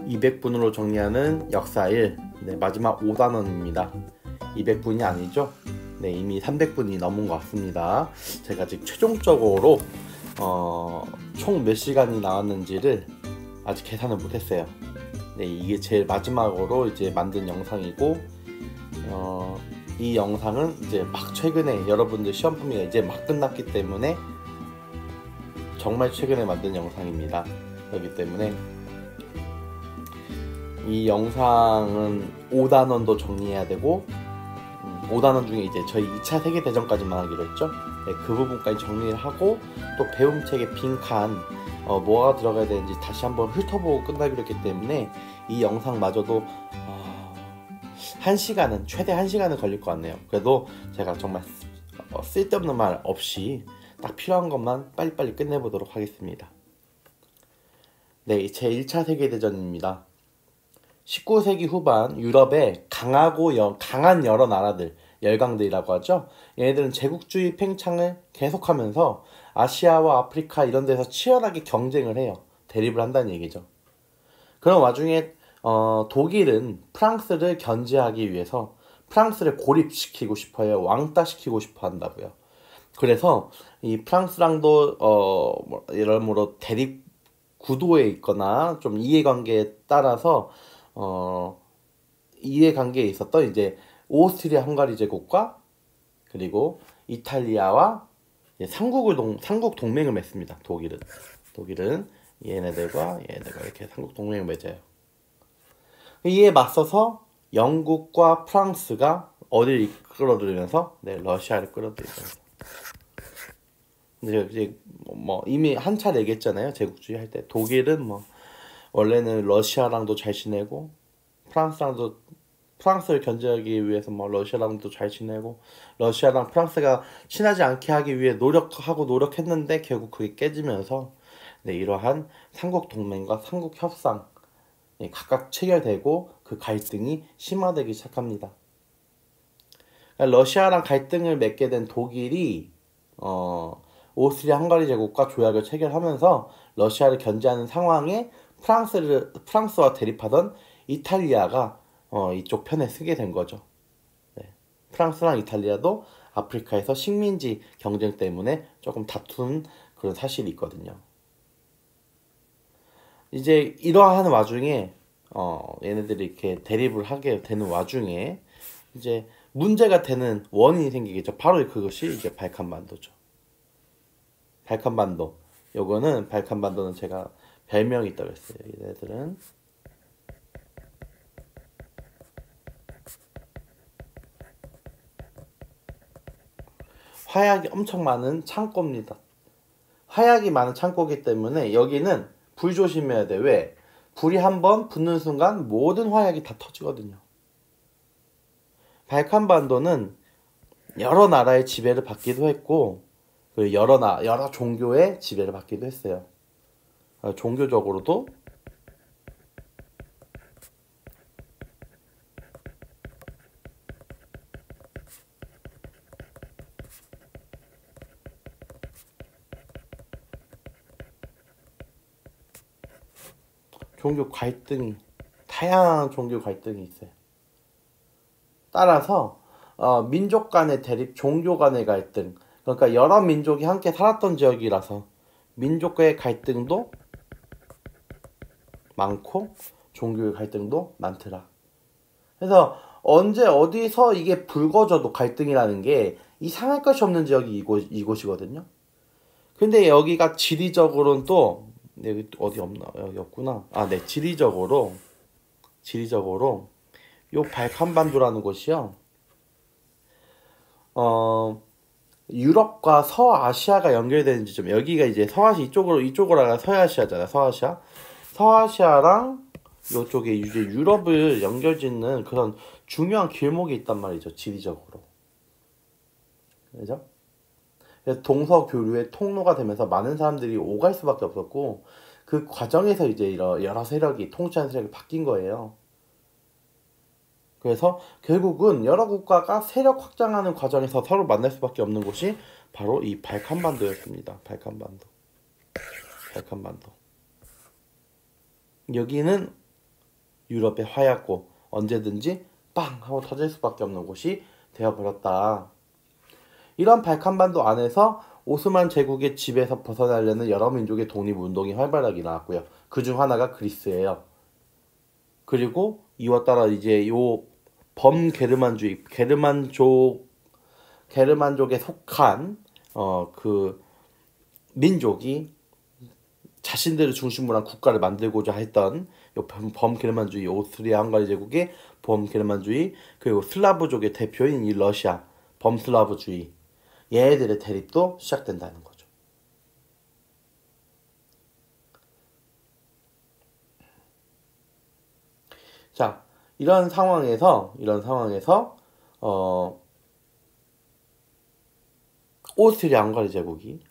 200분으로 정리하는 역사일, 네, 마지막 5단원입니다. 200분이 아니죠? 네, 이미 300분이 넘은 것 같습니다. 제가 아직 최종적으로 총 몇 시간이 나왔는지를 아직 계산을 못했어요. 네, 이게 제일 마지막으로 이제 만든 영상이고, 이 영상은 이제 막 최근에 여러분들 시험 범위가 이제 막 끝났기 때문에 정말 최근에 만든 영상입니다. 그렇기 때문에 이 영상은 5단원도 정리해야 되고, 5단원 중에 이제 저희 2차 세계대전까지만 하기로 했죠. 네, 그 부분까지 정리를 하고, 또 배움책의 빈칸 뭐가 들어가야 되는지 다시 한번 훑어보고 끝나기로 했기 때문에 이 영상마저도 1시간은 최대 1시간은 걸릴 것 같네요. 그래도 제가 정말 쓸데없는 말 없이 딱 필요한 것만 빨리빨리 끝내보도록 하겠습니다. 네, 제 1차 세계대전입니다. 19세기 후반 유럽에 강한 여러 나라들, 열강들이라고 하죠. 얘네들은 제국주의 팽창을 계속하면서 아시아와 아프리카 이런 데서 치열하게 경쟁을 해요. 대립을 한다는 얘기죠. 그런 와중에 독일은 프랑스를 견제하기 위해서 프랑스를 고립시키고 싶어요. 왕따시키고 싶어 한다고요. 그래서 이 프랑스랑도 여러모로 대립 구도에 있거나 좀 이해관계에 따라서 이해관계에 있었던 이제 오스트리아 헝가리 제국과 그리고 이탈리아와 삼국 동맹을 맺습니다. 독일은 얘네들과 이렇게 삼국 동맹을 맺어요. 이에 맞서서 영국과 프랑스가 어디를 끌어들이면서 러시아를 끌어들이면서. 근데 이제 뭐 이미 한 차례 얘기했잖아요. 제국주의 할 때 독일은 뭐 원래는 러시아랑도 잘 지내고 프랑스를 견제하기 위해서 뭐 러시아랑도 잘 지내고 러시아랑 프랑스가 친하지 않게 하기 위해 노력했는데 결국 그게 깨지면서 이러한 삼국 동맹과 삼국 협상 각각 체결되고 그 갈등이 심화되기 시작합니다. 러시아랑 갈등을 맺게 된 독일이 오스트리아 헝가리 제국과 조약을 체결하면서 러시아를 견제하는 상황에 프랑스와 대립하던 이탈리아가 이쪽 편에 서게 된 거죠. 네. 프랑스랑 이탈리아도 아프리카에서 식민지 경쟁 때문에 조금 다툰 그런 사실이 있거든요. 이제 이러한 와중에 얘네들이 이렇게 대립을 하게 되는 와중에 이제 문제가 되는 원인이 생기겠죠. 바로 그것이 이제 발칸반도죠. 발칸반도는 제가 별명이 있다고 했어요. 얘네들은 화약이 엄청 많은 창고입니다. 화약이 많은 창고이기 때문에 여기는 불 조심해야 돼. 왜? 불이 한번 붙는 순간 모든 화약이 다 터지거든요. 발칸반도는 여러 나라의 지배를 받기도 했고 여러 종교의 지배를 받기도 했어요. 종교적으로도 다양한 종교 갈등이 있어요. 따라서 민족 간의 대립, 종교 간의 갈등, 그러니까 여러 민족이 함께 살았던 지역이라서 민족과의 갈등도 많고 종교의 갈등도 많더라. 그래서 언제 어디서 이게 불거져도 갈등이라는 게 이상할 것이 없는 지역이 이곳이거든요. 근데 여기가 지리적으로는 또 여기 어디 없나? 여기 없구나. 네, 지리적으로 요 발칸반도라는 곳이요. 유럽과 서아시아가 연결되는 지점. 여기가 이제 서아시아 이쪽으로 가야 서아시아잖아. 서아시아랑 요쪽에 이제 유럽을 연결짓는 그런 중요한 길목이 있단 말이죠. 지리적으로. 그죠? 그래서 동서교류의 통로가 되면서 많은 사람들이 오갈 수밖에 없었고 그 과정에서 이제 여러 세력이 통치하는 세력이 바뀐 거예요. 그래서 결국은 여러 국가가 세력 확장하는 과정에서 서로 만날 수밖에 없는 곳이 바로 이 발칸반도였습니다. 발칸반도. 여기는 유럽의 화약고 언제든지 빵 하고 터질 수밖에 없는 곳이 되어버렸다. 이런 발칸반도 안에서 오스만 제국의 지배에서 벗어나려는 여러 민족의 독립운동이 활발하게 나왔고요. 그중 하나가 그리스예요. 그리고 이와 따라 이제 요 범게르만주의, 게르만족에 속한 그 민족이 자신들을 중심으로 한 국가를 만들고자 했던 요 범게르만주의, 오스트리아 헝가리 제국의 범게르만주의, 그리고 슬라브족의 대표인 이 러시아 범슬라브주의, 얘네들의 대립도 시작된다는 거죠. 자, 이런 상황에서 오스트리아 헝가리 제국이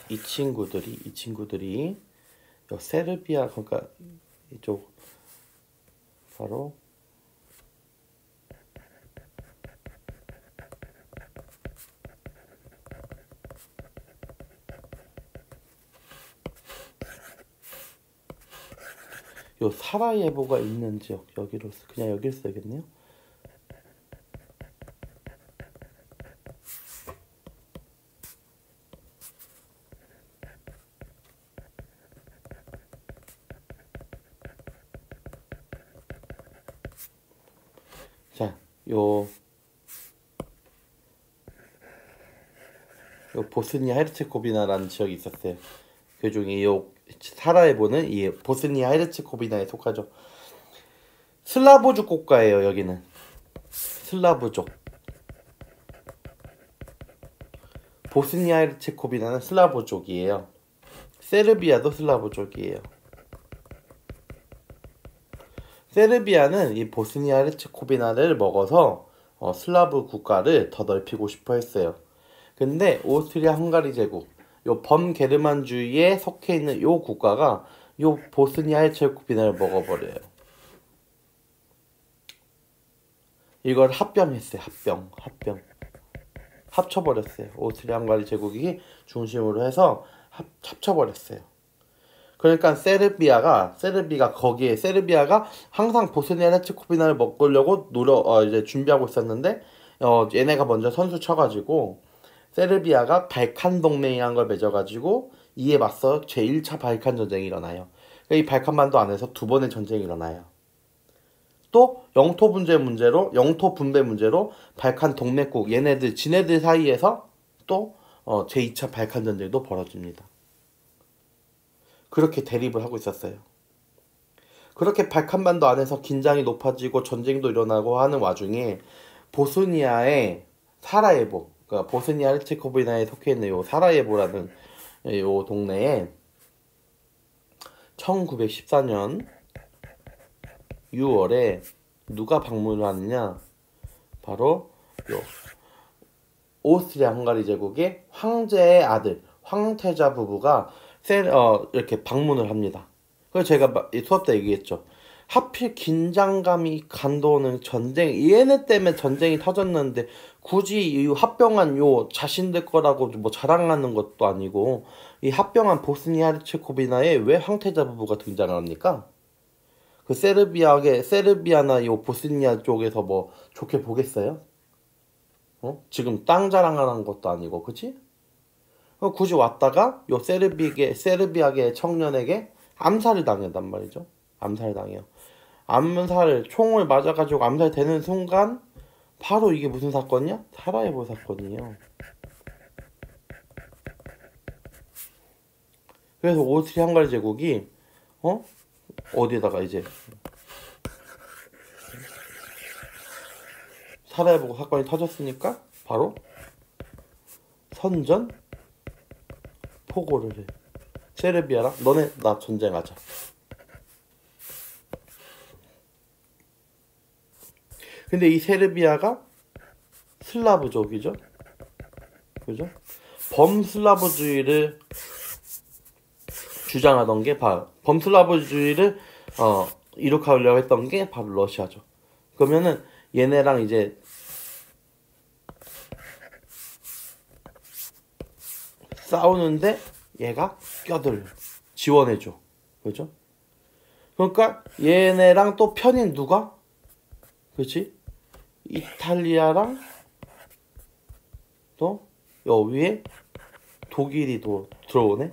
이 친구들이 요 세르비아, 그러니까 이쪽 바로 요 사라예보가 있는 지역, 여기로 그냥 여기를 써야겠네요. 자, 요 보스니아 헤르체고비나라는 지역이 있었어요. 그 중에 요 사라예보는 이 보스니아 헤르체고비나에 속하죠. 슬라브족 국가예요. 여기는 슬라브족. 보스니아 헤르체고비나는 슬라브족이에요. 세르비아도 슬라브족이에요. 세르비아는 이 보스니아 헤르체고비나를 먹어서 슬라브 국가를 더 넓히고 싶어 했어요. 근데 오스트리아 헝가리 제국, 요 범게르만주의에 속해 있는 요 국가가 요 보스니아 헤르체고비나를 먹어버려요. 이걸 합병했어요. 합쳐버렸어요. 오스트리아 헝가리 제국이 중심으로 해서 합쳐버렸어요. 그러니까 세르비아가 항상 보스니아 헤르체고비나를 먹으려고 이제 준비하고 있었는데 얘네가 먼저 선수 쳐가지고 세르비아가 발칸 동맹이란 걸 맺어가지고 이에 맞서 제1차 발칸 전쟁이 일어나요. 이 발칸반도 안에서 두 번의 전쟁이 일어나요. 또 영토 분배 문제로 발칸 동맹국 지네들 사이에서 또 제2차 발칸 전쟁도 벌어집니다. 그렇게 대립을 하고 있었어요. 그렇게 발칸반도 안에서 긴장이 높아지고 전쟁도 일어나고 하는 와중에 보스니아의 사라예보, 그러니까 보스니아 헤르체고비나에 속해 있는 요 사라예보라는 요 동네에 1914년 6월에 누가 방문을 하느냐? 바로 요 오스트리아 헝가리 제국의 황제의 아들 황태자 부부가 이렇게 방문을 합니다. 그래서 제가 수업 때 얘기했죠. 하필 긴장감이 감도는 전쟁, 얘네 때문에 전쟁이 터졌는데 굳이 이 합병한 요 자신들 거라고 뭐 자랑하는 것도 아니고 이 합병한 보스니아 헤르체고비나에 왜 황태자 부부가 등장을 합니까? 그 세르비아나 요 보스니아 쪽에서 뭐 좋게 보겠어요? 지금 땅 자랑하는 것도 아니고, 그치? 굳이 왔다가 요 세르비아계 청년에게 암살을 당한단 말이죠. 암살을 당해요. 총을 맞아가지고 암살되는 순간 바로 이게 무슨 사건이야? 사라예보 사건이에요. 그래서 오스트리아 헝가리 제국이 어디에다가 이제 사라예보 사건이 터졌으니까 바로 선전 포고를 해. 세르비아랑 너네 나 전쟁하자. 근데 이 세르비아가 슬라브족이죠. 그죠? 범슬라브주의를 주장하던 게 바로 범슬라브주의를 이룩하려고 했던 게 바로 러시아죠. 그러면은 얘네랑 이제 싸우는데 얘가 껴들어 지원해줘. 그죠? 그러니까 얘네랑 또 편인 누가? 그치? 이탈리아랑 또 여기에 독일이 또 들어오네.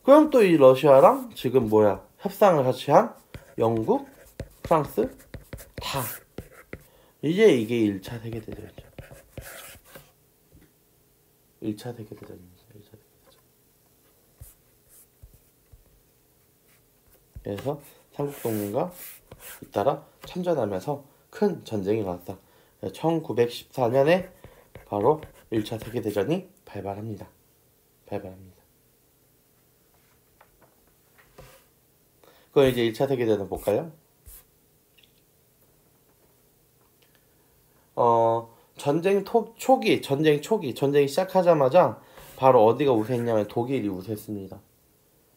그럼 또 이 러시아랑 지금 뭐야 협상을 같이 한 영국, 프랑스 다 이제 이게 1차 세계대전이죠. 1차 세계대전입니다. 1차 세계대전. 그래서 삼국동맹과 잇따라 참전하면서 큰 전쟁이 나왔다. 1914년에 바로 1차 세계대전이 발발합니다. 그럼 이제 1차 세계대전 볼까요? 전쟁 초기, 전쟁이 시작하자마자 바로 어디가 우세했냐면 독일이 우세했습니다.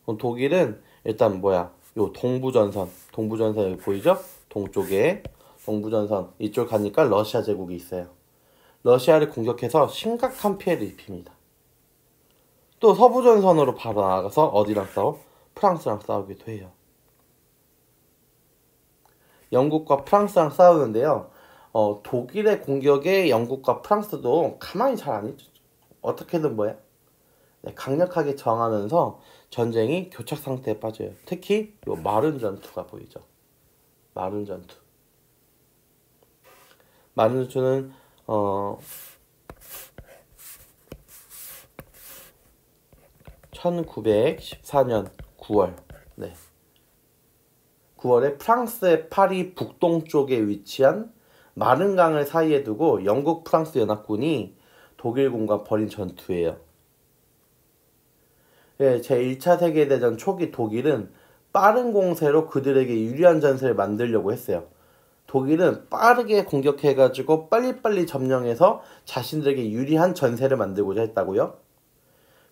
그럼 독일은 일단 뭐야? 요 동부전선 여기 보이죠? 동쪽에 동부전선 이쪽 가니까 러시아 제국이 있어요. 러시아를 공격해서 심각한 피해를 입힙니다. 또 서부전선으로 바로 나가서 어디랑 싸워? 프랑스랑 싸우기도 해요. 영국과 프랑스랑 싸우는데요. 독일의 공격에 영국과 프랑스도 가만히 잘 안 있죠. 어떻게든 뭐야? 네, 강력하게 저항하면서 전쟁이 교착 상태에 빠져요. 특히 요 마른 전투가 보이죠. 마른 전투는 1914년 9월 9월에 프랑스의 파리 북동쪽에 위치한 마른강을 사이에 두고 영국 프랑스 연합군이 독일군과 벌인 전투예요. 제1차 세계대전 초기 독일은 빠른 공세로 그들에게 유리한 전세를 만들려고 했어요. 독일은 빠르게 공격해가지고 빨리빨리 점령해서 자신들에게 유리한 전세를 만들고자 했다고요.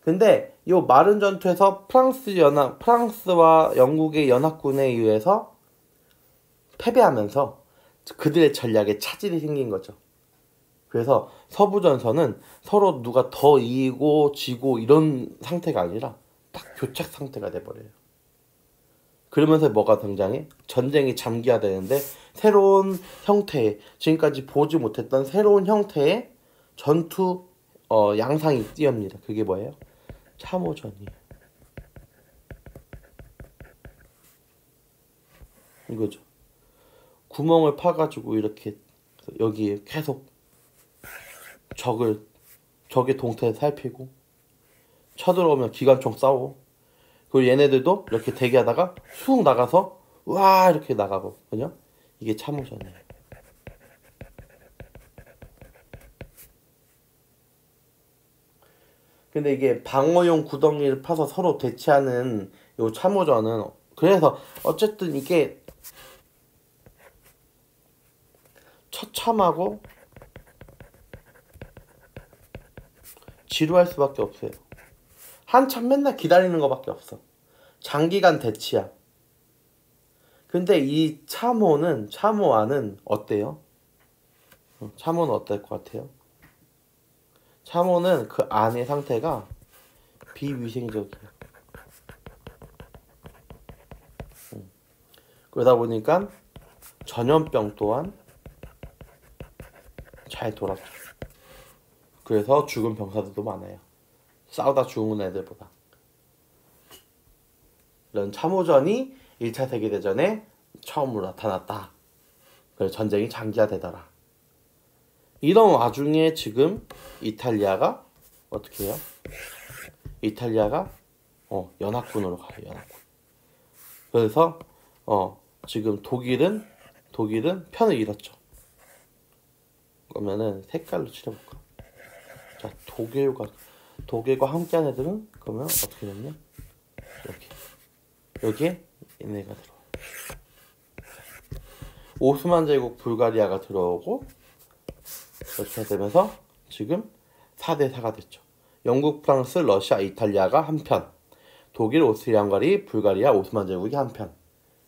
근데 이 마른 전투에서 프랑스와 영국의 연합군에 의해서 패배하면서 그들의 전략에 차질이 생긴 거죠. 그래서 서부전선은 서로 누가 더 이기고 지고 이런 상태가 아니라 딱 교착 상태가 돼버려요. 그러면서 뭐가 등장해? 전쟁이 잠기화되는데 새로운 형태의, 지금까지 보지 못했던 새로운 형태의 전투 양상이 띄웁니다. 그게 뭐예요? 참호전이에요. 이거죠. 구멍을 파가지고 이렇게 여기에 계속 적의 동태를 살피고 쳐들어오면 기관총 싸우고 그리고 얘네들도 이렇게 대기하다가 쑥 나가서 와 이렇게 나가고 그죠? 이게 참호전이에요. 근데 이게 방어용 구덩이를 파서 서로 대치하는 요 참호전은 그래서 어쨌든 이게 처참하고 지루할 수밖에 없어요. 한참 맨날 기다리는 것밖에 없어. 장기간 대치야. 근데 이 참호안은 어때요? 참호는 어떨 것 같아요? 참호는 그 안의 상태가 비위생적이야. 그러다 보니까 전염병 또한 잘 돌았죠. 그래서 죽은 병사들도 많아요. 싸우다 죽은 애들보다. 이런 참호전이 1차 세계대전에 처음으로 나타났다. 그래서 전쟁이 장기화되더라. 이런 와중에 지금 이탈리아가 어떻게 해요? 이탈리아가 연합군으로 가요. 연합군. 그래서 지금 독일은 편을 잃었죠. 그러면은 색깔로 칠해볼까? 자, 독일과 함께한 애들은 그러면 어떻게 됐냐? 여기에 얘네가 들어와. 오스만 제국 불가리아가 들어오고 이렇게 되면서 지금 4대4가 됐죠. 영국, 프랑스, 러시아, 이탈리아가 한편, 독일, 오스트리아, 헝가리, 불가리아, 오스만 제국이 한편.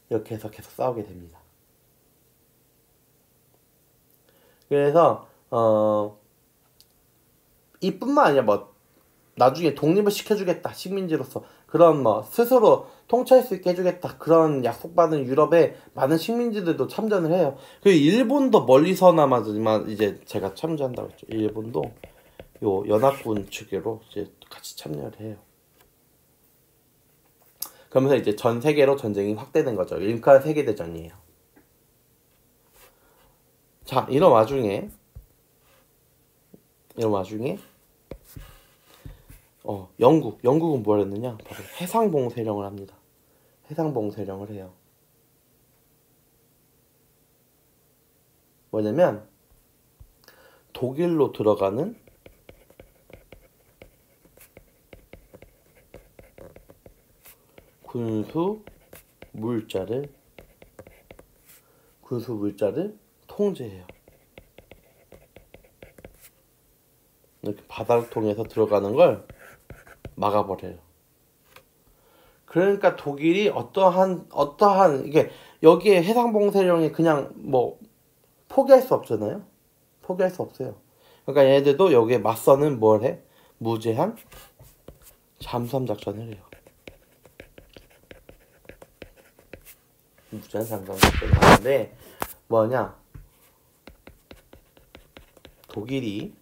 이렇게 해서 계속 싸우게 됩니다. 그래서 이뿐만 아니라 나중에 독립을 시켜주겠다, 식민지로서. 그런 뭐 스스로 통치할 수 있게 해주겠다, 그런 약속받은 유럽의 많은 식민지들도 참전을 해요. 그리고 일본도 멀리서나마지만 이제 제가 참전한다고 했죠. 일본도 요 연합군 측으로 이제 같이 참여를 해요. 그러면서 이제 전 세계로 전쟁이 확대된 거죠. 그러니까 세계대전이에요. 자, 이런 와중에 영국은 뭘 했느냐? 바로 해상봉쇄령을 합니다. 해상봉쇄령을 해요. 뭐냐면 독일로 들어가는 군수 물자를 통제해요. 이렇게 바다를 통해서 들어가는 걸 막아버려요. 그러니까 독일이 어떠한 이게 여기에 해상봉쇄령이 그냥 뭐 포기할 수 없잖아요. 포기할 수 없어요. 그러니까 얘네들도 여기에 맞서는 뭘 해? 무제한 잠수함 작전을 해요. 무제한 잠수함 작전을 하는데 뭐냐? 독일이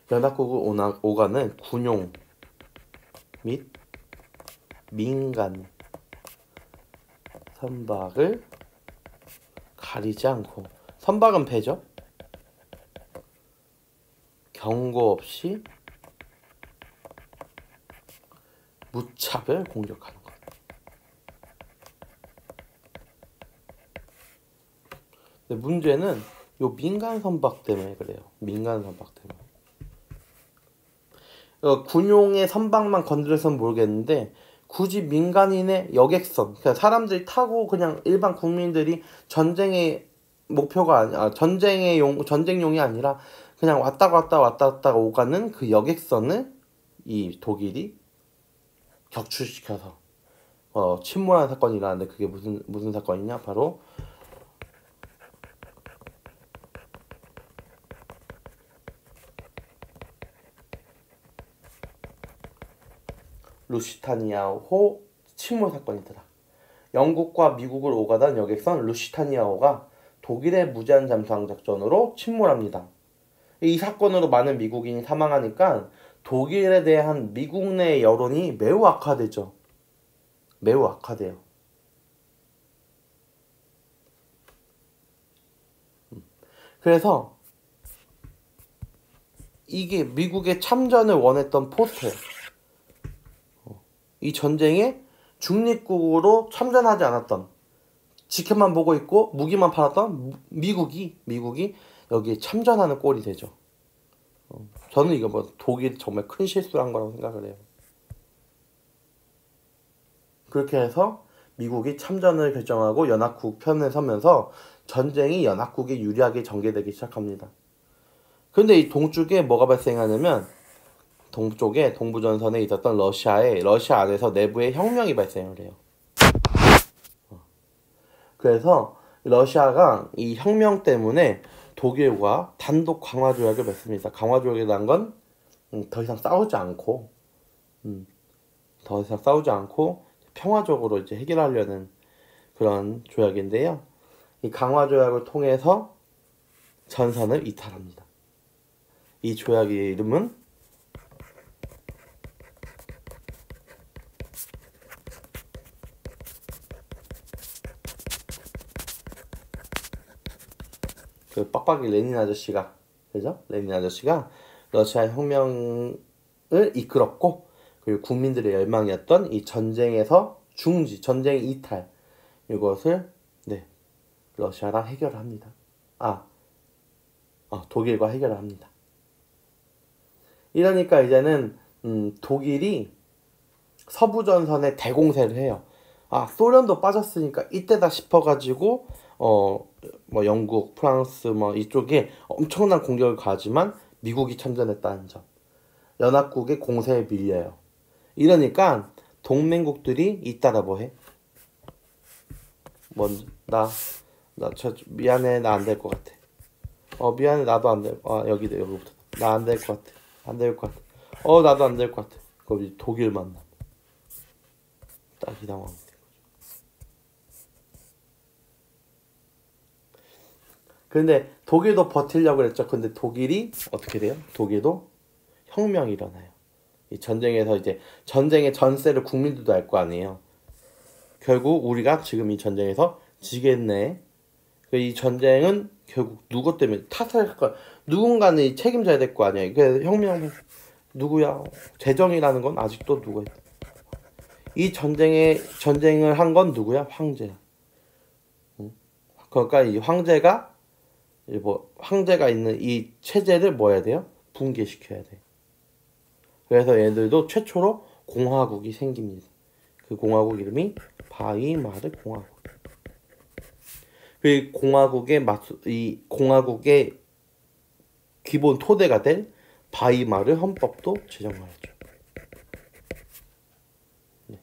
연합국을 오가는 군용 및 민간 선박을 가리지 않고, 선박은 배죠. 경고 없이 무차별 공격하는 것. 근데 문제는 요 민간 선박 때문에 그래요. 민간 선박 때문에. 군용의 선박만 건드려서는 모르겠는데 굳이 민간인의 여객선, 그러니까 사람들이 타고 그냥 일반 국민들이 전쟁의 목표가 전쟁용이 아니라 그냥 왔다 갔다 오가는 그 여객선을 이 독일이 격추시켜서 침몰한 사건이 일어났는데, 그게 무슨 사건이냐? 바로 루시타니아호 침몰 사건이더라. 영국과 미국을 오가던 여객선 루시타니아호가 독일의 무제한 잠수함 작전으로 침몰합니다. 이 사건으로 많은 미국인이 사망하니까 독일에 대한 미국 내 여론이 매우 악화되죠. 매우 악화돼요. 그래서 이게 미국의 참전을 원했던 포스터예요. 이 전쟁에 중립국으로 참전하지 않았던, 지켜만 보고 있고 무기만 팔았던 미국이 여기에 참전하는 꼴이 되죠. 저는 이거 뭐 독일이 정말 큰 실수를 한 거라고 생각을 해요. 그렇게 해서 미국이 참전을 결정하고 연합국 편에 서면서 전쟁이 연합국에 유리하게 전개되기 시작합니다. 그런데 이 동쪽에 뭐가 발생하냐면, 동쪽에 동부전선에 있었던 러시아 안에서 내부에 혁명이 발생을 해요. 그래서 러시아가 이 혁명 때문에 독일과 단독 강화 조약을 맺습니다. 강화 조약이라는 건 더 이상 싸우지 않고 평화적으로 이제 해결하려는 그런 조약인데요. 이 강화 조약을 통해서 전선을 이탈합니다. 이 조약의 이름은 그 빡빡이 레닌 아저씨가, 그죠? 레닌 아저씨가 러시아 혁명을 이끌었고, 그리고 국민들의 열망이었던 이 전쟁에서 전쟁 이탈, 이것을 러시아랑 해결을 합니다. 독일과 해결을 합니다. 이러니까 이제는 독일이 서부 전선에 대공세를 해요. 소련도 빠졌으니까 이때다 싶어가지고 뭐 영국, 프랑스 뭐 이쪽에 엄청난 공격을 가하지만 미국이 참전했다는 점, 연합국의 공세에 밀려요. 이러니까 동맹국들이 잇따라 뭐해? 미안해, 나 안 될 것 같아. 미안해, 나도 안 돼. 여기도 여기부터. 나 안 될 것 같아. 안 될 것 같아. 나도 안 될 것 같아. 그럼 이제 독일 만남. 딱 이 상황. 근데 독일도 버틸려고 그랬죠. 근데 독일이 어떻게 돼요? 독일도 혁명이 일어나요. 이 전쟁에서 이제 전쟁의 전세를 국민들도 알 거 아니에요. 결국 우리가 지금 이 전쟁에서 지겠네. 이 전쟁은 결국 누구 때문에 탓을 할 거야. 누군가는 이 책임져야 될 거 아니에요. 그 혁명 누구야? 재정이라는 건 아직도 누구야? 이 전쟁을 한 건 누구야? 황제야. 그러니까 이 황제가 있는 이 체제를 뭐 해야 돼요? 붕괴시켜야 돼. 그래서 얘들도 최초로 공화국이 생깁니다. 그 공화국 이름이 바이마르 공화국. 이 공화국의 기본 토대가 된 바이마르 헌법도 제정하였죠. 네.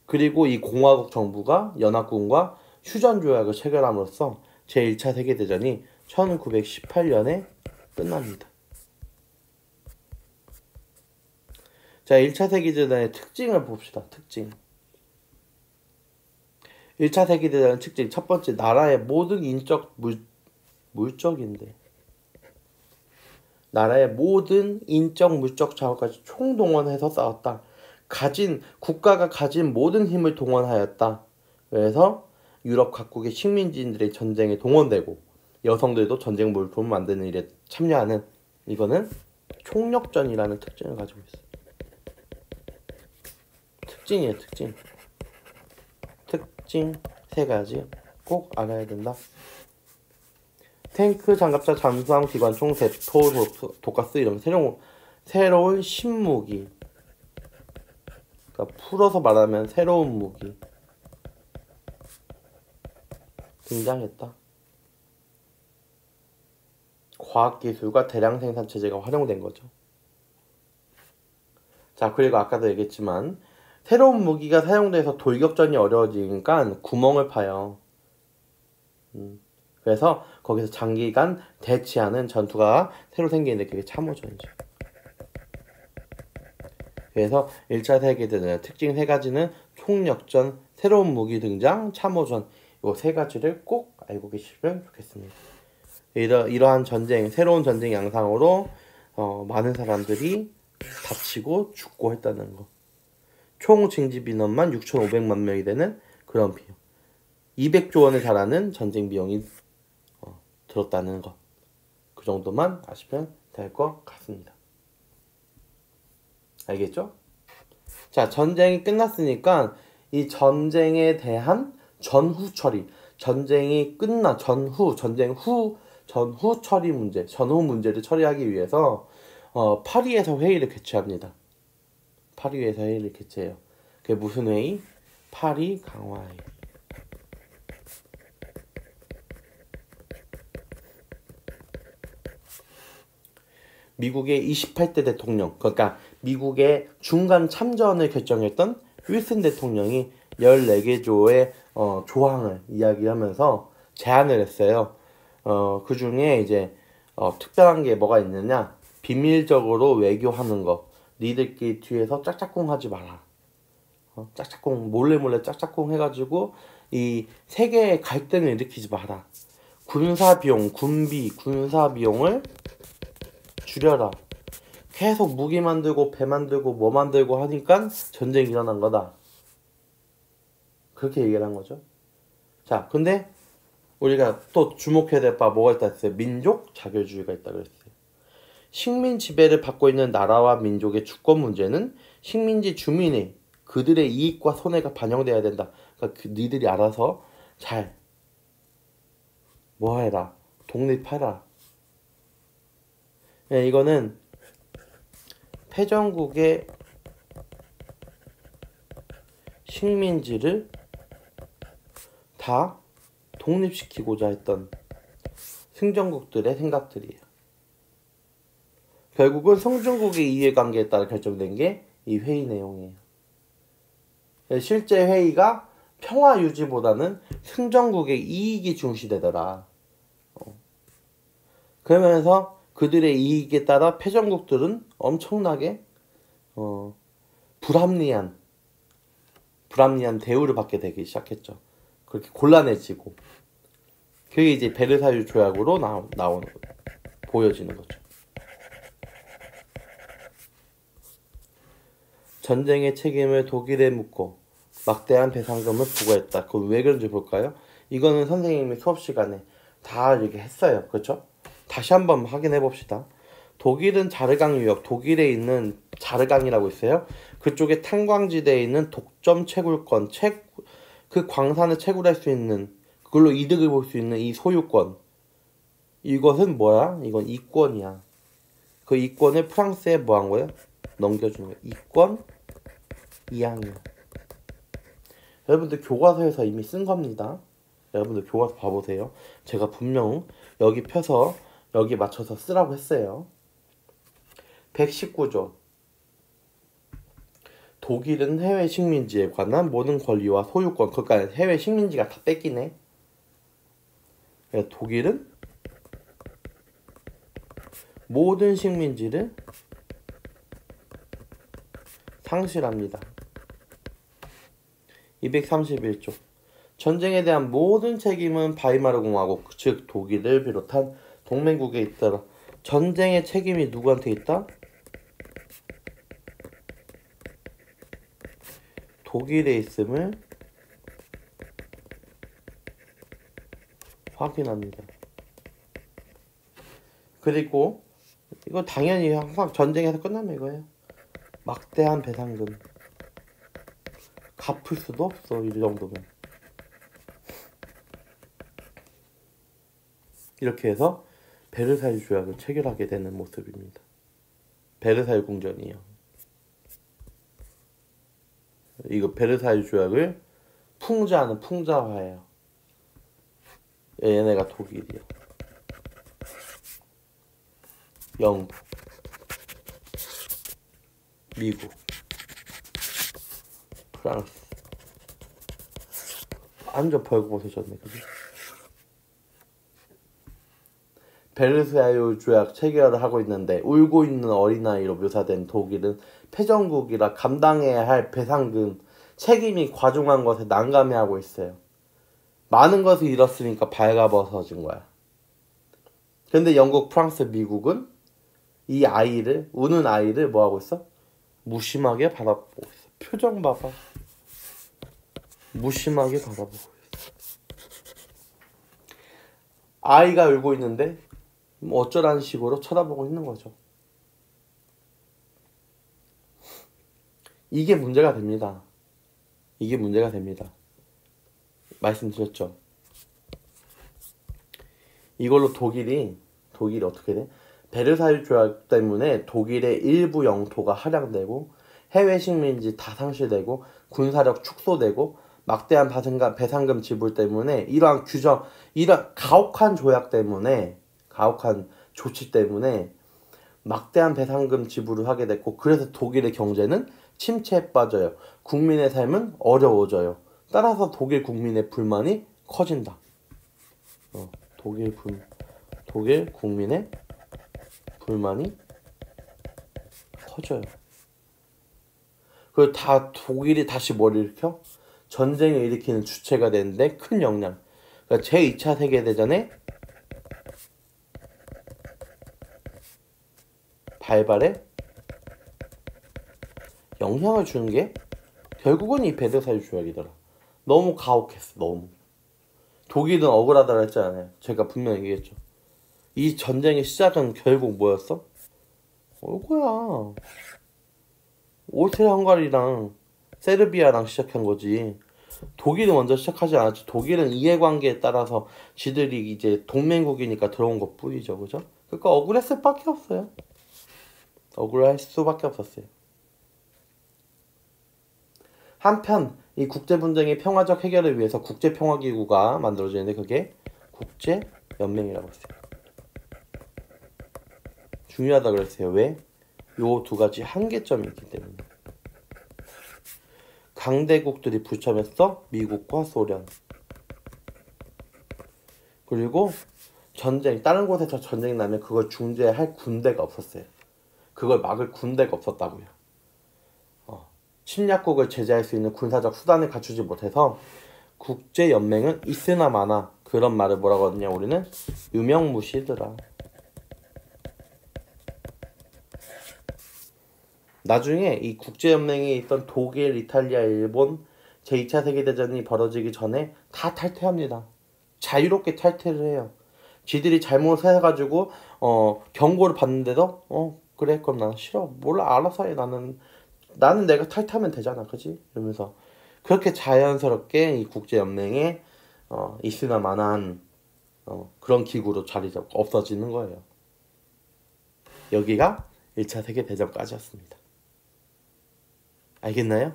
그리고 이 공화국 정부가 연합군과 휴전조약을 체결함으로써 제1차 세계대전이 1918년에 끝납니다. 자, 1차 세계대전의 특징을 봅시다. 특징. 1차 세계대전 특징. 첫 번째, 나라의 모든 물적인데. 나라의 모든 인적, 물적 자원까지 총동원해서 싸웠다. 국가가 가진 모든 힘을 동원하였다. 그래서 유럽 각국의 식민지인들의 전쟁에 동원되고 여성들도 전쟁 물품을 만드는 일에 참여하는 이거는 총력전이라는 특징을 가지고 있어요. 특징이에요, 특징. 특징 3가지 꼭 알아야 된다. 탱크, 장갑차, 잠수함, 기관총, 대포, 독가스 이런 새로운 신무기. 그러니까 풀어서 말하면 새로운 무기 등장했다. 과학기술과 대량 생산 체제가 활용된 거죠. 자, 그리고 아까도 얘기했지만 새로운 무기가 사용돼서 돌격전이 어려워지니까 구멍을 파요. 그래서 거기서 장기간 대치하는 전투가 새로 생기는데 그게 참호전이죠. 그래서 1차 세계대전의 특징 3가지는 총력전, 새로운 무기 등장, 참호전 이 3가지를 꼭 알고 계시면 좋겠습니다. 이러한 새로운 전쟁 양상으로 많은 사람들이 다치고 죽고 했다는 거. 총 징집 인원만 6,500만 명이 되는 그런 비용. 200조 원에 달하는 전쟁 비용이 들었다는 것. 그 정도만 아시면 될 것 같습니다. 알겠죠? 자, 전쟁이 끝났으니까 이 전쟁에 대한 전후 처리. 전쟁이 끝난 전후 처리 문제, 전후 문제를 처리하기 위해서 파리에서 회의를 개최합니다. 파리에서 회의를 개최해요. 그게 무슨 회의? 파리 강화회의. 미국의 28대 대통령, 그러니까 미국의 중간 참전을 결정했던 윌슨 대통령이 14개 조의 조항을 이야기하면서 제안을 했어요. 그 중에 이제 특별한 게 뭐가 있느냐? 비밀적으로 외교하는 거. 니들끼리 뒤에서 짝짝꿍 하지 마라. 짝짝꿍 몰래 짝짝꿍 해가지고 이 세계의 갈등을 일으키지 마라. 군사 비용을 줄여라. 계속 무기 만들고 배 만들고 뭐 만들고 하니까 전쟁이 일어난 거다. 그렇게 얘기를 한 거죠. 자, 근데 우리가 또 주목해야 될 바 뭐가 있다 했어요? 민족 자결주의가 있다 그랬어요. 식민 지배를 받고 있는 나라와 민족의 주권 문제는 식민지 주민의 그들의 이익과 손해가 반영돼야 된다. 그러니까 니들이 알아서 잘 뭐 해라. 독립하라. 네, 이거는 패전국의 식민지를 다 독립시키고자 했던 승전국들의 생각들이에요. 결국은 승전국의 이해관계에 따라 결정된 게 이 회의 내용이에요. 실제 회의가 평화 유지보다는 승전국의 이익이 중시되더라. 그러면서 그들의 이익에 따라 패전국들은 엄청나게 불합리한 대우를 받게 되기 시작했죠. 그렇게 곤란해지고 그게 이제 베르사유 조약으로 나오는 보여지는 거죠. 전쟁의 책임을 독일에 묻고 막대한 배상금을 부과했다. 그건 왜 그런지 볼까요? 이거는 선생님이 수업 시간에 다 이렇게 했어요. 그렇죠? 다시 한번 확인해 봅시다. 독일은 자르강 유역, 독일에 있는 자르강이라고 있어요. 그쪽에 탄광지대에 있는 독점 채굴권, 그 광산을 채굴할 수 있는, 그걸로 이득을 볼 수 있는 이 소유권. 이것은 뭐야? 이건 이권이야. 그 이권을 프랑스에 뭐 한 거예요? 넘겨주는 거예요. 이권 이양이요. 여러분들 교과서에서 이미 쓴 겁니다. 여러분들 교과서 봐보세요. 제가 분명 여기 펴서 여기 맞춰서 쓰라고 했어요. 119조. 독일은 해외 식민지에 관한 모든 권리와 소유권, 그러니까 해외 식민지가 다 뺏기네. 독일은 모든 식민지를 상실합니다. 231조. 전쟁에 대한 모든 책임은 바이마르 공화국, 즉 독일을 비롯한 동맹국에 있더라. 전쟁의 책임이 누구한테 있다? 독일에 있음을 확인합니다. 그리고 이거 당연히 항상 전쟁에서 끝나면 이거예요. 막대한 배상금. 갚을 수도 없어, 이 정도면. 이렇게 해서 베르사유 조약을 체결하게 되는 모습입니다. 베르사유 궁전이요. 이거 베르사유 조약을 풍자하는 풍자화예요. 얘네가 독일이요. 영국, 미국, 프랑스. 완전 벌거벗어졌네, 그지? 베르사유 조약 체결을 하고 있는데 울고 있는 어린아이로 묘사된 독일은 패전국이라 감당해야 할 배상금 책임이 과중한 것에 난감해하고 있어요. 많은 것을 잃었으니까 발가벗어진 거야. 근데 영국, 프랑스, 미국은 이 아이를, 우는 아이를 뭐 하고 있어? 무심하게 바라보고 있어. 표정 봐봐. 무심하게 바라보고 있어. 아이가 울고 있는데 어쩌라는 식으로 쳐다보고 있는 거죠. 이게 문제가 됩니다. 이게 문제가 됩니다. 말씀드렸죠. 이걸로 독일이 어떻게 돼? 베르사유 조약 때문에 독일의 일부 영토가 할양되고 해외 식민지 다 상실되고 군사력 축소되고 막대한 배상금 지불 때문에 이러한 가혹한 조약 때문에, 가혹한 조치 때문에 막대한 배상금 지불을 하게 됐고, 그래서 독일의 경제는 침체에 빠져요. 국민의 삶은 어려워져요. 따라서 독일 국민의 불만이 커진다. 독일 국민의 불만이 커져요. 그리고 독일이 다시 뭘 일으켜? 전쟁을 일으키는 주체가 되는데 큰 영향. 그러니까 제2차 세계대전에 발발에 영향을 주는 게 결국은 이 베르사유 조약이더라. 너무 가혹했어. 너무. 독일은 억울하다고 했잖아요. 제가 분명히 얘기했죠. 이 전쟁의 시작은 결국 뭐였어? 이거야. 오스트리아 헝가리랑 세르비아랑 시작한 거지. 독일은 먼저 시작하지 않았지. 독일은 이해관계에 따라서 지들이 이제 동맹국이니까 들어온 것 뿐이죠. 그죠? 그러니까 억울했을 수밖에 없어요. 억울할 수밖에 없었어요. 한편 이 국제분쟁의 평화적 해결을 위해서 국제평화기구가 만들어지는데 그게 국제연맹이라고 했어요. 중요하다 그랬어요. 왜? 요 두 가지 한계점이 있기 때문에. 강대국들이 불참했어. 미국과 소련. 그리고 전쟁, 다른 곳에서 전쟁 나면 그걸 중재할 군대가 없었어요. 그걸 막을 군대가 없었다고요. 침략국을 제재할 수 있는 군사적 수단을 갖추지 못해서 국제연맹은 있으나 마나 그런 말을 뭐라고 하느냐 우리는 유명무실이더라. 나중에 이 국제연맹에 있던 독일, 이탈리아, 일본 제2차 세계대전이 벌어지기 전에 다 탈퇴합니다. 자유롭게 탈퇴를 해요. 지들이 잘못을 해가지고 경고를 받는데도 그래 그럼 난 싫어. 몰라 알아서 해. 나는 내가 탈퇴하면 되잖아. 그지? 이러면서 그렇게 자연스럽게 이 국제연맹에 있으나 마나한 그런 기구로 자리 잡고 없어지는 거예요. 여기가 1차 세계대전까지였습니다. 알겠나요?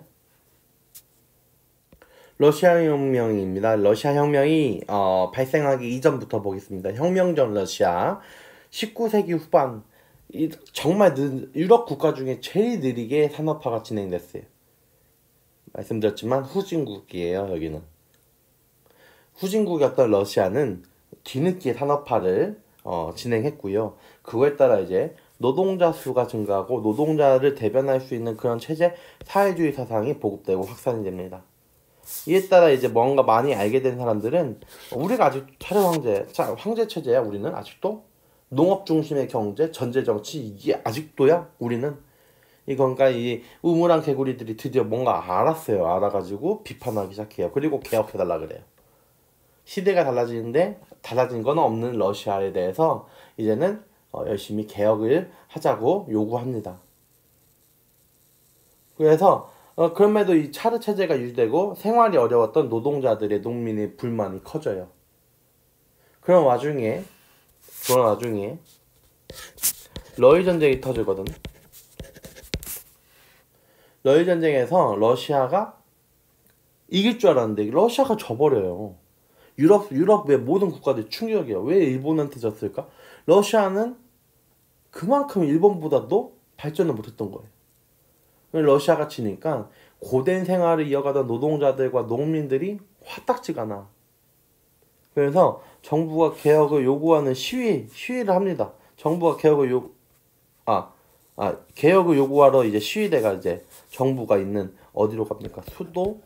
러시아 혁명입니다. 러시아 혁명이 발생하기 이전부터 보겠습니다. 혁명 전 러시아 19세기 후반 정말 유럽 국가 중에 제일 느리게 산업화가 진행됐어요. 말씀드렸지만 후진국이에요. 여기는 후진국이었던 러시아는 뒤늦게 산업화를 진행했고요. 그거에 따라 이제 노동자 수가 증가하고 노동자를 대변할 수 있는 그런 체제, 사회주의 사상이 보급되고 확산이 됩니다. 이에 따라 이제 뭔가 많이 알게 된 사람들은 우리가 아직 황제 체제야. 우리는 아직도 농업 중심의 경제, 전제 정치 이게 아직도야. 우리는 그러니까 이 우물안 개구리들이 드디어 뭔가 알았어요. 알아가지고 비판하기 시작해요. 그리고 개혁해달라 그래요. 시대가 달라지는데 달라진 건 없는 러시아에 대해서 이제는 열심히 개혁을 하자고 요구합니다. 그래서 그럼에도 이 차르 체제가 유지되고 생활이 어려웠던 노동자들의 농민의 불만이 커져요. 그런 와중에 러일 전쟁이 터지거든. 러일 전쟁에서 러시아가 이길 줄 알았는데 러시아가 져버려요. 유럽의 모든 국가들이 충격이에요. 왜 일본한테 졌을까? 러시아는 그만큼 일본보다도 발전을 못했던 거예요. 러시아가 지니까 고된 생활을 이어가던 노동자들과 농민들이 화딱지가 나. 그래서 정부가 개혁을 요구하는 시위를 합니다. 정부가 개혁을 개혁을 요구하러 이제 시위대가 이제 정부가 있는 어디로 갑니까? 수도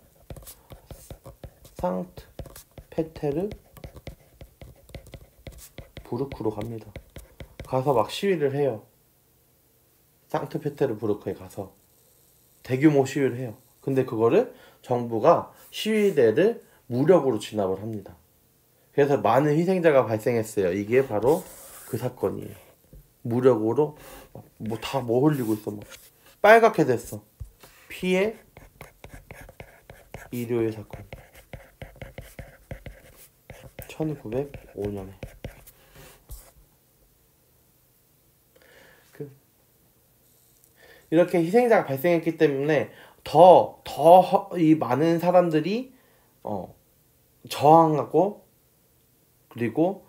상트페테르부르크로 갑니다. 가서 막 시위를 해요. 상트페테르부르크에 가서 대규모 시위를 해요. 근데 그거를 정부가 시위대를 무력으로 진압을 합니다. 그래서 많은 희생자가 발생했어요. 이게 바로 그 사건이에요. 무력으로 뭐 흘리고 있어. 막 빨갛게 됐어. 피해 일요일 사건. 1905년에 이렇게 희생자가 발생했기 때문에 더 이 많은 사람들이 저항하고 그리고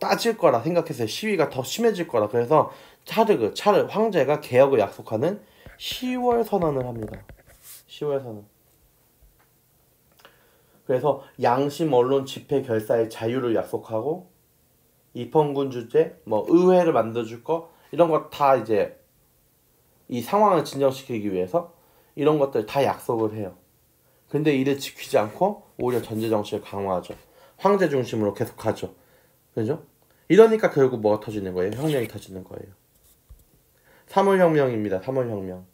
따질 거라 생각했어요. 시위가 더 심해질 거라. 그래서 차르 황제가 개혁을 약속하는 10월 선언을 합니다. 10월 선언. 그래서 양심, 언론, 집회, 결사의 자유를 약속하고 입헌군 주제, 의회를 만들어줄 거 이런 거 다 이제 이 상황을 진정시키기 위해서 이런 것들 다 약속을 해요. 근데 이를 지키지 않고 오히려 전제 정치를 강화하죠. 황제 중심으로 계속하죠. 그죠? 이러니까 결국 뭐가 터지는 거예요? 혁명이 터지는 거예요. 3월 혁명입니다. 3월 혁명.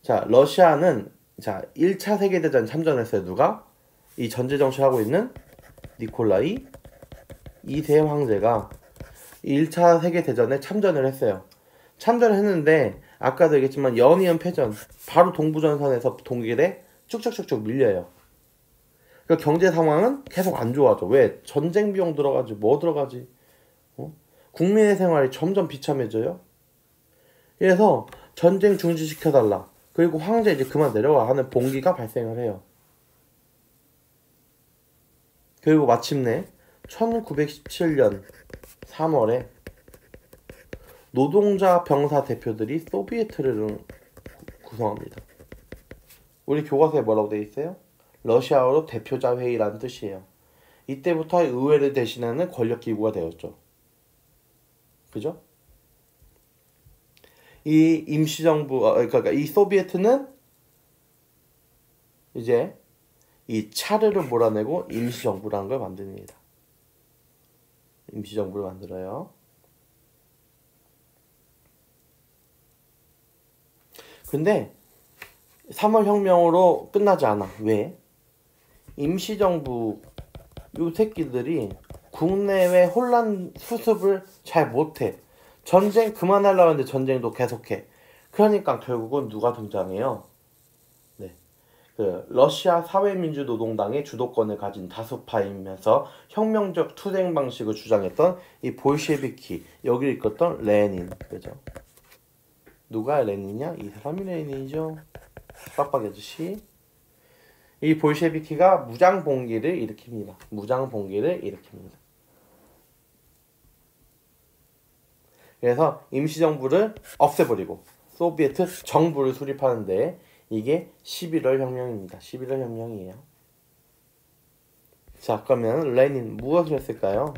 자, 러시아는 1차 세계대전 참전했어요. 누가? 이 전제 정치를 하고 있는 니콜라이 2세 황제가 1차 세계대전에 참전을 했어요. 참전을 했는데 아까도 얘기했지만 연이은 패전, 바로 동부전선에서 독일에 쭉쭉쭉쭉 밀려요. 그러니까 경제 상황은 계속 안 좋아져. 왜? 전쟁 비용 들어가지, 뭐 들어가지? 국민의 생활이 점점 비참해져요. 그래서 전쟁 중지시켜달라. 그리고 황제 이제 그만 내려와 하는 봉기가 발생을 해요. 그리고 마침내 1917년 3월에 노동자 병사 대표들이 소비에트를 구성합니다. 우리 교과서에 뭐라고 돼 있어요? 러시아어로 대표자 회의라는 뜻이에요. 이때부터 의회를 대신하는 권력기구가 되었죠. 그죠? 이 임시정부, 그러니까 이 소비에트는 이제 이 차르를 몰아내고 임시정부라는 걸 만듭니다. 임시정부를 만들어요. 근데 3월 혁명으로 끝나지 않아. 왜? 임시정부 요 새끼들이 국내외 혼란 수습을 잘 못해. 전쟁 그만하려고 하는데 전쟁도 계속해. 그러니까 결국은 누가 등장해요? 네, 그 러시아 사회민주노동당의 주도권을 가진 다수파이면서 혁명적 투쟁 방식을 주장했던 이 볼셰비키, 여기를 이끌었던 레닌. 그죠? 누가 레닌이냐? 이 사람이 레닌이죠. 빡빡이 아저씨. 이 볼셰비키가 무장봉기를 일으킵니다. 무장봉기를 일으킵니다. 그래서 임시정부를 없애버리고 소비에트 정부를 수립하는데 이게 11월 혁명입니다. 11월 혁명이에요. 자, 그러면 레닌 무엇을 했을까요?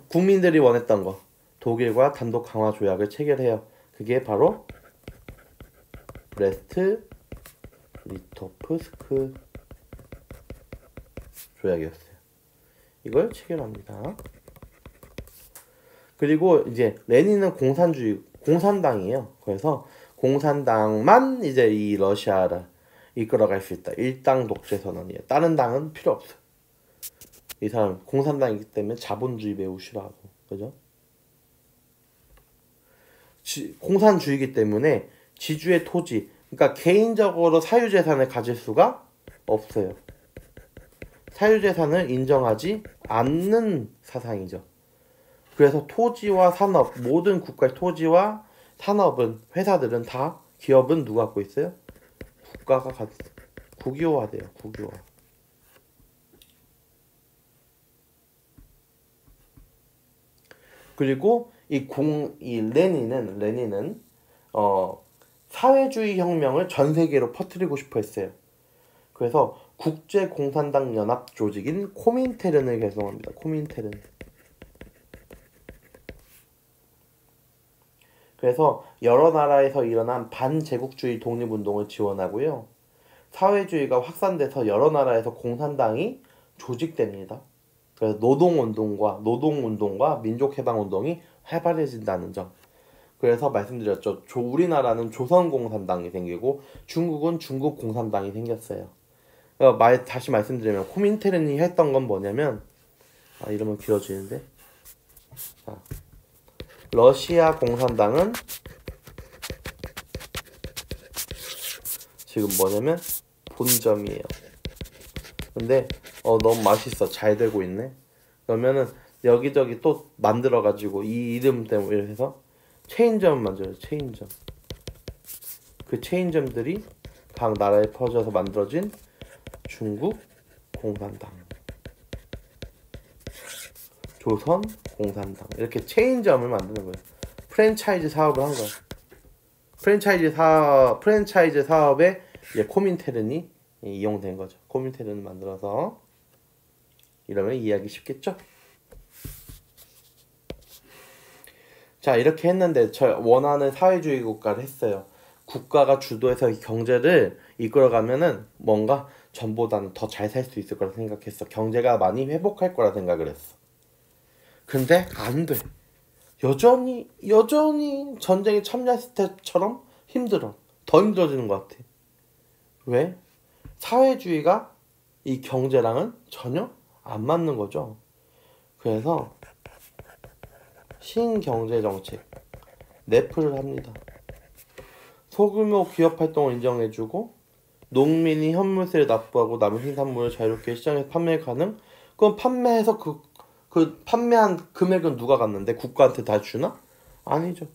국민들이 원했던 거. 독일과 단독 강화 조약을 체결해요. 그게 바로 브레스트 리토프스크 조약이었어요. 이걸 체결합니다. 그리고 이제 레닌은 공산당이에요. 그래서 공산당만 이제 이 러시아를 이끌어갈 수 있다. 일당 독재 선언이에요. 다른 당은 필요 없어. 이 사람 공산당이기 때문에 자본주의 매우 싫어하고, 그죠? 공산주의이기 때문에 지주의 토지, 그러니까 개인적으로 사유재산을 가질 수가 없어요. 사유재산을 인정하지 않는 사상이죠. 그래서 토지와 산업, 모든 국가의 토지와 산업은, 회사들은 다, 기업은 누가 갖고 있어요? 국가가 갖고 있어요. 국유화돼요. 국유화. 그리고 이 레닌은 사회주의 혁명을 전 세계로 퍼뜨리고 싶어 했어요. 그래서 국제공산당 연합 조직인 코민테른을 결성합니다. 코민테른. 그래서 여러 나라에서 일어난 반제국주의 독립운동을 지원하고요. 사회주의가 확산돼서 여러 나라에서 공산당이 조직됩니다. 그래서 노동운동과 민족해방운동이 활발해진다는 점. 그래서 말씀드렸죠. 우리나라는 조선공산당이 생기고 중국은 중국공산당이 생겼어요. 다시 말씀드리면 코민테른이 했던 건 뭐냐면, 이러면 길어지는데, 러시아 공산당은 지금 뭐냐면 본점이에요. 근데 너무 맛있어. 잘 되고 있네. 그러면은 여기저기 또 만들어가지고 이 이름 때문에 해서 체인점을 만들어요. 체인점. 그 체인점들이 각 나라에 퍼져서 만들어진 중국 공산당, 조선 공산당, 이렇게 체인점을 만드는 거예요. 프랜차이즈 사업을 한 거예요. 프랜차이즈 사업에 이제 코민테른이 이용된 거죠. 코민테른 만들어서. 이러면 이해하기 쉽겠죠? 자, 이렇게 했는데 저 원하는 사회주의 국가를 했어요. 국가가 주도해서 경제를 이끌어가면은 뭔가 전보다는 더 잘 살 수 있을 거라 생각했어. 경제가 많이 회복할 거라 생각을 했어. 근데 안 돼. 여전히 전쟁에 참여했을 때처럼 힘들어. 더 힘들어지는 것 같아. 왜? 사회주의가 이 경제랑은 전혀 안 맞는 거죠. 그래서 신경제정책 뇌프를 합니다. 소규모 기업 활동을 인정해주고 농민이 현물세를 납부하고 남은 생산물을 자유롭게 시장에서 판매 가능? 그럼 판매해서 그 판매한 금액은 누가 갖는데? 국가한테 다 주나? 아니죠.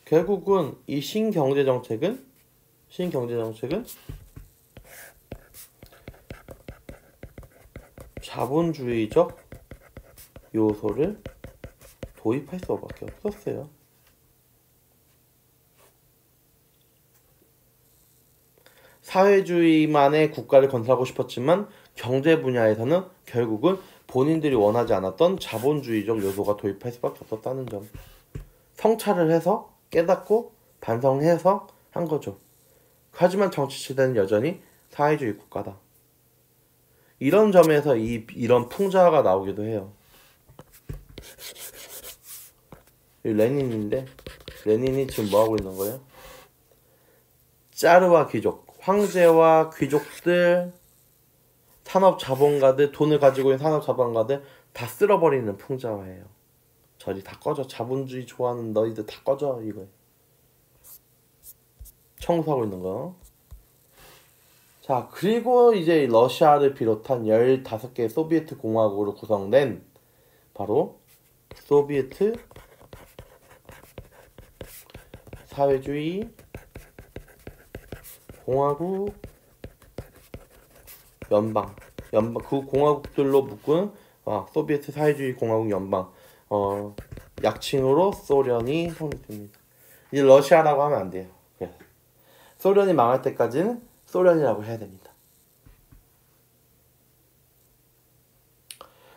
결국은 이 신경제정책은 자본주의적 요소를 도입할 수밖에 없었어요. 사회주의만의 국가를 건설하고 싶었지만 경제 분야에서는 결국은 본인들이 원하지 않았던 자본주의적 요소가 도입할 수밖에 없었다는 점. 성찰을 해서 깨닫고 반성해서 한 거죠. 하지만 정치시대는 여전히 사회주의 국가다. 이런 점에서 이런 풍자가 나오기도 해요. 레닌인데 레닌이 지금 뭐하고 있는 거예요? 짜르와 귀족, 황제와 귀족들, 산업자본가들, 돈을 가지고 있는 산업자본가들 다 쓸어버리는 풍자화예요. 저리 다 꺼져. 자본주의 좋아하는 너희들 다 꺼져. 이거예요. 청소하고 있는 거. 자, 그리고 이제 러시아를 비롯한 15개의 소비에트 공화국으로 구성된 바로 소비에트 사회주의 공화국 연방 그 공화국들로 묶은 소비에트 사회주의 공화국 연방 약칭으로 소련이 성립됩니다. 이제 러시아라고 하면 안 돼요. 그래서 소련이 망할 때까지는 소련이라고 해야 됩니다.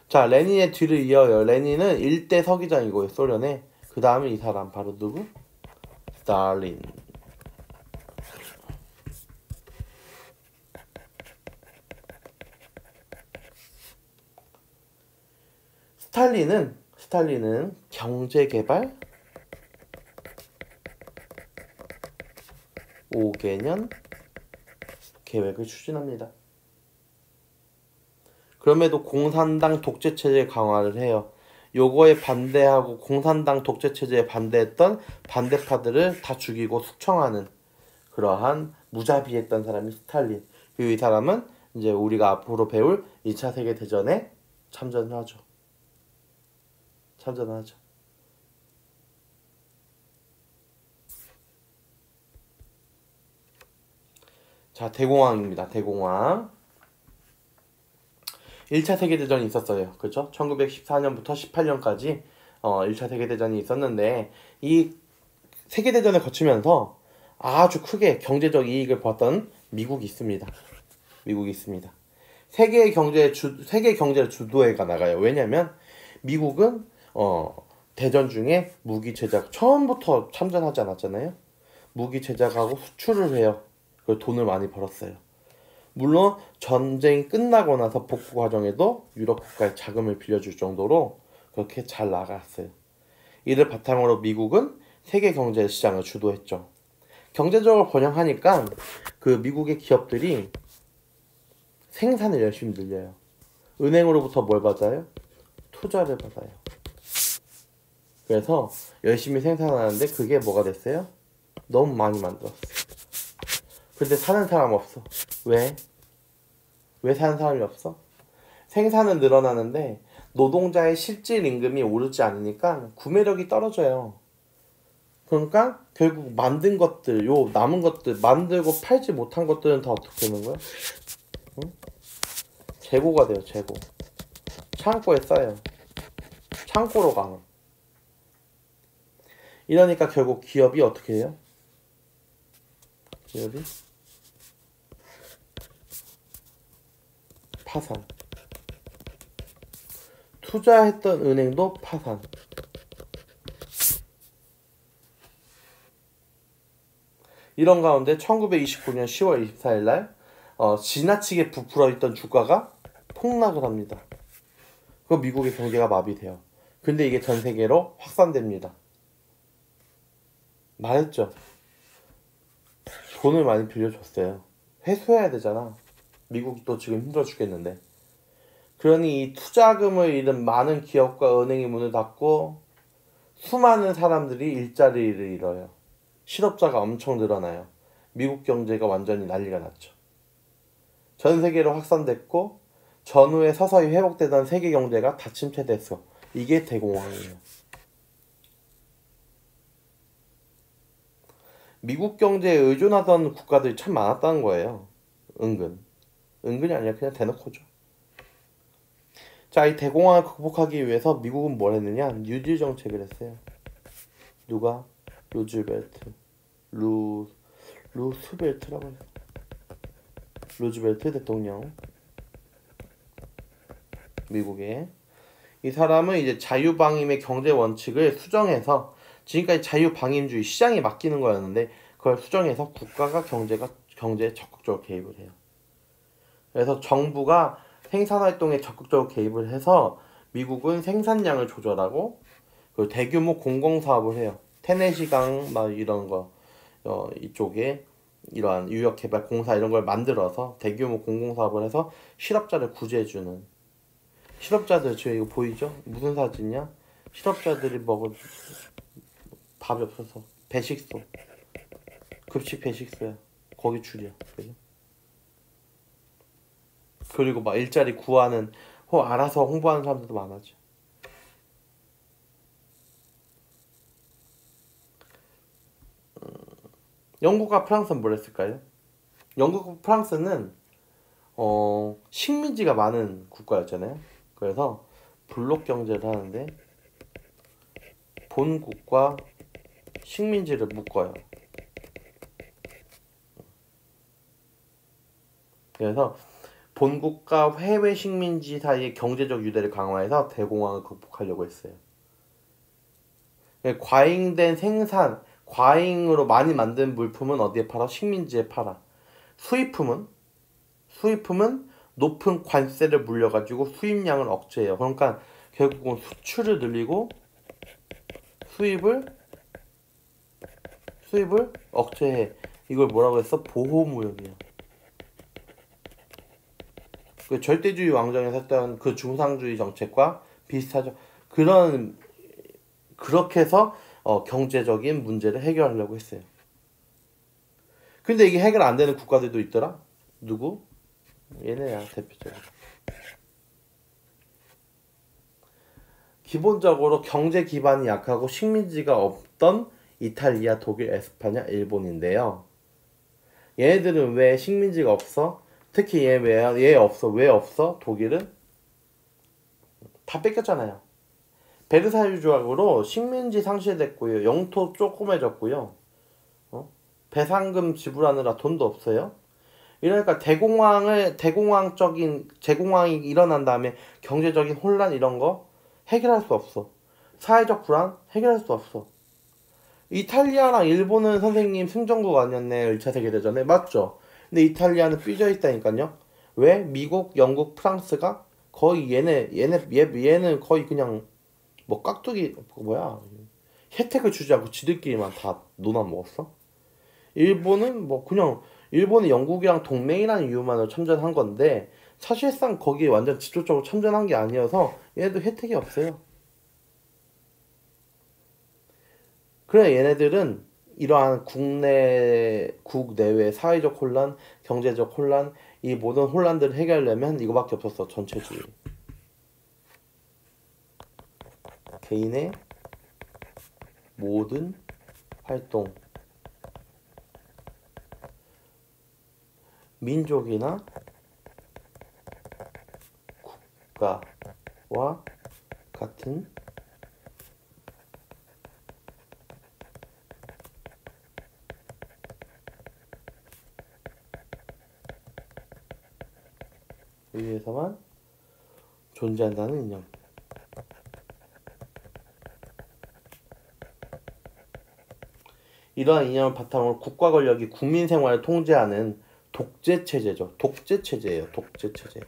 자, 레닌의 뒤를 이어요. 레닌은 일대 서기장이고요, 소련의. 그 다음에 이 사람 바로 누구? 스탈린. 스탈린은 경제개발 5개년 계획을 추진합니다. 그럼에도 공산당 독재체제 강화를 해요. 요거에 반대하고 공산당 독재체제에 반대했던 반대파들을 다 죽이고 숙청하는 그러한 무자비했던 사람이 스탈린. 그리고 이 사람은 이제 우리가 앞으로 배울 2차 세계대전에 참전을 하죠. 자, 대공황입니다. 대공황. 1차 세계대전이 있었어요. 그렇죠? 1914년부터 18년까지 1차 세계대전이 있었는데 이 세계대전을 거치면서 아주 크게 경제적 이익을 보았던 미국이 있습니다. 세계 경제를 주도해가 나가요. 왜냐면 미국은 대전 중에 무기 제작 처음부터 참전하지 않았잖아요. 무기 제작하고 수출을 해요. 그리고 돈을 많이 벌었어요. 물론 전쟁이 끝나고 나서 복구 과정에도 유럽 국가에 자금을 빌려줄 정도로 그렇게 잘 나갔어요. 이를 바탕으로 미국은 세계 경제 시장을 주도했죠. 경제적으로 번영하니까 그 미국의 기업들이 생산을 열심히 늘려요. 은행으로부터 뭘 받아요? 투자를 받아요. 그래서 열심히 생산하는데 그게 뭐가 됐어요? 너무 많이 만들었어요. 근데 사는 사람 없어. 왜? 왜 사는 사람이 없어? 생산은 늘어나는데 노동자의 실질 임금이 오르지 않으니까 구매력이 떨어져요. 그러니까 결국 만든 것들, 남은 것들, 만들고 팔지 못한 것들은 다 어떻게 되는 거야? 응? 재고가 돼요, 재고. 창고에 쌓여요. 창고로 가. 이러니까 결국 기업이 어떻게 해요? 기업이 파산. 투자했던 은행도 파산. 이런 가운데 1929년 10월 24일 날 지나치게 부풀어 있던 주가가 폭락을 합니다. 그 미국의 경제가 마비돼요. 근데 이게 전 세계로 확산됩니다. 말했죠. 돈을 많이 빌려줬어요. 회수해야 되잖아. 미국이 또 지금 힘들어 죽겠는데. 그러니 이 투자금을 잃은 많은 기업과 은행이 문을 닫고 수많은 사람들이 일자리를 잃어요. 실업자가 엄청 늘어나요. 미국 경제가 완전히 난리가 났죠. 전 세계로 확산됐고 전후에 서서히 회복되던 세계 경제가 다 침체됐어. 이게 대공황이에요. 미국 경제에 의존하던 국가들이 참 많았다는 거예요. 은근히 아니라 그냥 대놓고죠. 자, 이 대공황을 극복하기 위해서 미국은 뭘 했느냐? 뉴딜 정책을 했어요. 누가? 루즈벨트. 루스벨트라고 해요. 루즈벨트 대통령. 미국의. 이 사람은 이제 자유방임의 경제 원칙을 수정해서, 지금까지 자유방임주의 시장에 맡기는 거였는데 그걸 수정해서 국가가 경제에 적극적으로 개입을 해요. 그래서 정부가 생산활동에 적극적으로 개입을 해서 미국은 생산량을 조절하고, 그리고 대규모 공공사업을 해요. 테네시강 막 이런 거, 이쪽에 이러한 유역개발 공사 이런 걸 만들어서 대규모 공공사업을 해서 실업자를 구제해주는. 실업자들, 지금 이거 보이죠? 무슨 사진이야? 실업자들이 먹을 밥이 없어서 배식소, 급식 배식소야. 거기 줄이야. 그리고 막 일자리 구하는, 알아서 홍보하는 사람들도 많아져. 영국과 프랑스는 뭘 했을까요? 영국과 프랑스는 식민지가 많은 국가였잖아요. 그래서 블록 경제를 하는데 본국과 식민지를 묶어요. 그래서 본국과 해외 식민지 사이의 경제적 유대를 강화해서 대공황을 극복하려고 했어요. 과잉된 생산, 과잉으로 많이 만든 물품은 어디에 팔아? 식민지에 팔아. 수입품은 높은 관세를 물려가지고 수입량을 억제해요. 그러니까 결국은 수출을 늘리고 수입을 억제해. 이걸 뭐라고 했어? 보호무역이야. 그 절대주의 왕정에서 했던 그 중상주의 정책과 비슷하죠. 그렇게 해서 경제적인 문제를 해결하려고 했어요. 근데 이게 해결 안 되는 국가들도 있더라. 누구? 얘네야, 대표적으로. 기본적으로 경제 기반이 약하고 식민지가 없던 이탈리아, 독일, 에스파냐, 일본인데요. 얘네들은 왜 식민지가 없어? 특히 얘 없어. 왜 없어? 독일은 다 뺏겼잖아요. 베르사유 조약으로 식민지 상실됐고요. 영토 조그매졌고요. 배상금 지불하느라 돈도 없어요. 이러니까 제공황이 일어난 다음에 경제적인 혼란 이런 거 해결할 수 없어. 사회적 불안 해결할 수 없어. 이탈리아랑 일본은 선생님 승전국 아니었네, 1차 세계대전에. 맞죠? 근데 이탈리아는 삐져 있다니까요. 왜? 미국, 영국, 프랑스가 거의 얘는 거의 그냥 뭐 깍두기 뭐야, 혜택을 주지 않고 지들끼리만 다 논아 먹었어. 일본은 뭐 그냥 일본이 영국이랑 동맹이라는 이유만으로 참전한 건데 사실상 거기에 완전 직접적으로 참전한 게 아니어서 얘네도 혜택이 없어요. 그래, 얘네들은 이러한 국내외 사회적 혼란, 경제적 혼란, 이 모든 혼란들을 해결하려면 이거밖에 없었어. 전체주의. 개인의 모든 활동, 민족이나 국가와 같은 의해서만 존재한다는 이념. 이러한 이념을 바탕으로 국가 권력이 국민 생활을 통제하는 독재 체제죠. 독재 체제예요. 독재 체제.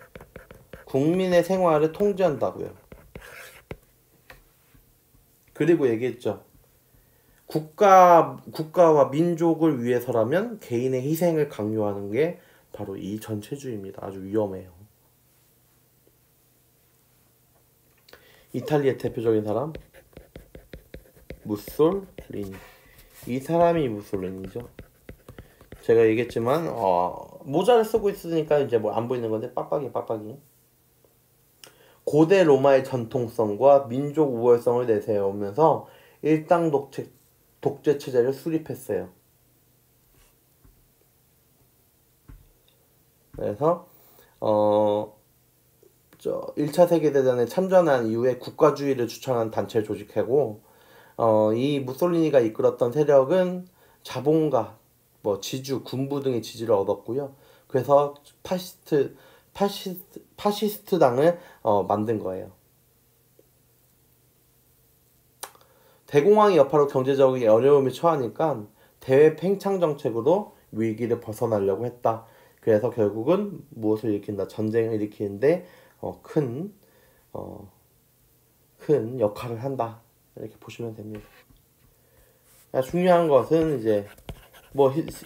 국민의 생활을 통제한다고요. 그리고 얘기했죠. 국가와 민족을 위해서라면 개인의 희생을 강요하는 게 바로 이 전체주의입니다. 아주 위험해요. 이탈리아 대표적인 사람 무솔리니. 이 사람이 무솔리니죠. 제가 얘기했지만 모자를 쓰고 있으니까 이제 뭐 안 보이는 건데 빡빡이. 고대 로마의 전통성과 민족 우월성을 내세우면서 일당 독재 체제를 수립했어요. 그래서 1차 세계대전에 참전한 이후에 국가주의를 주창한 단체를 조직하고 이 무솔리니가 이끌었던 세력은 자본가, 지주, 군부 등의 지지를 얻었고요. 그래서 파시스트 당을 만든 거예요. 대공황의 여파로 경제적인 어려움이 처하니까 대외 팽창 정책으로 위기를 벗어나려고 했다. 그래서 결국은 무엇을 일으킨다? 전쟁을 일으키는데 큰 역할을 한다. 이렇게 보시면 됩니다. 중요한 것은 이제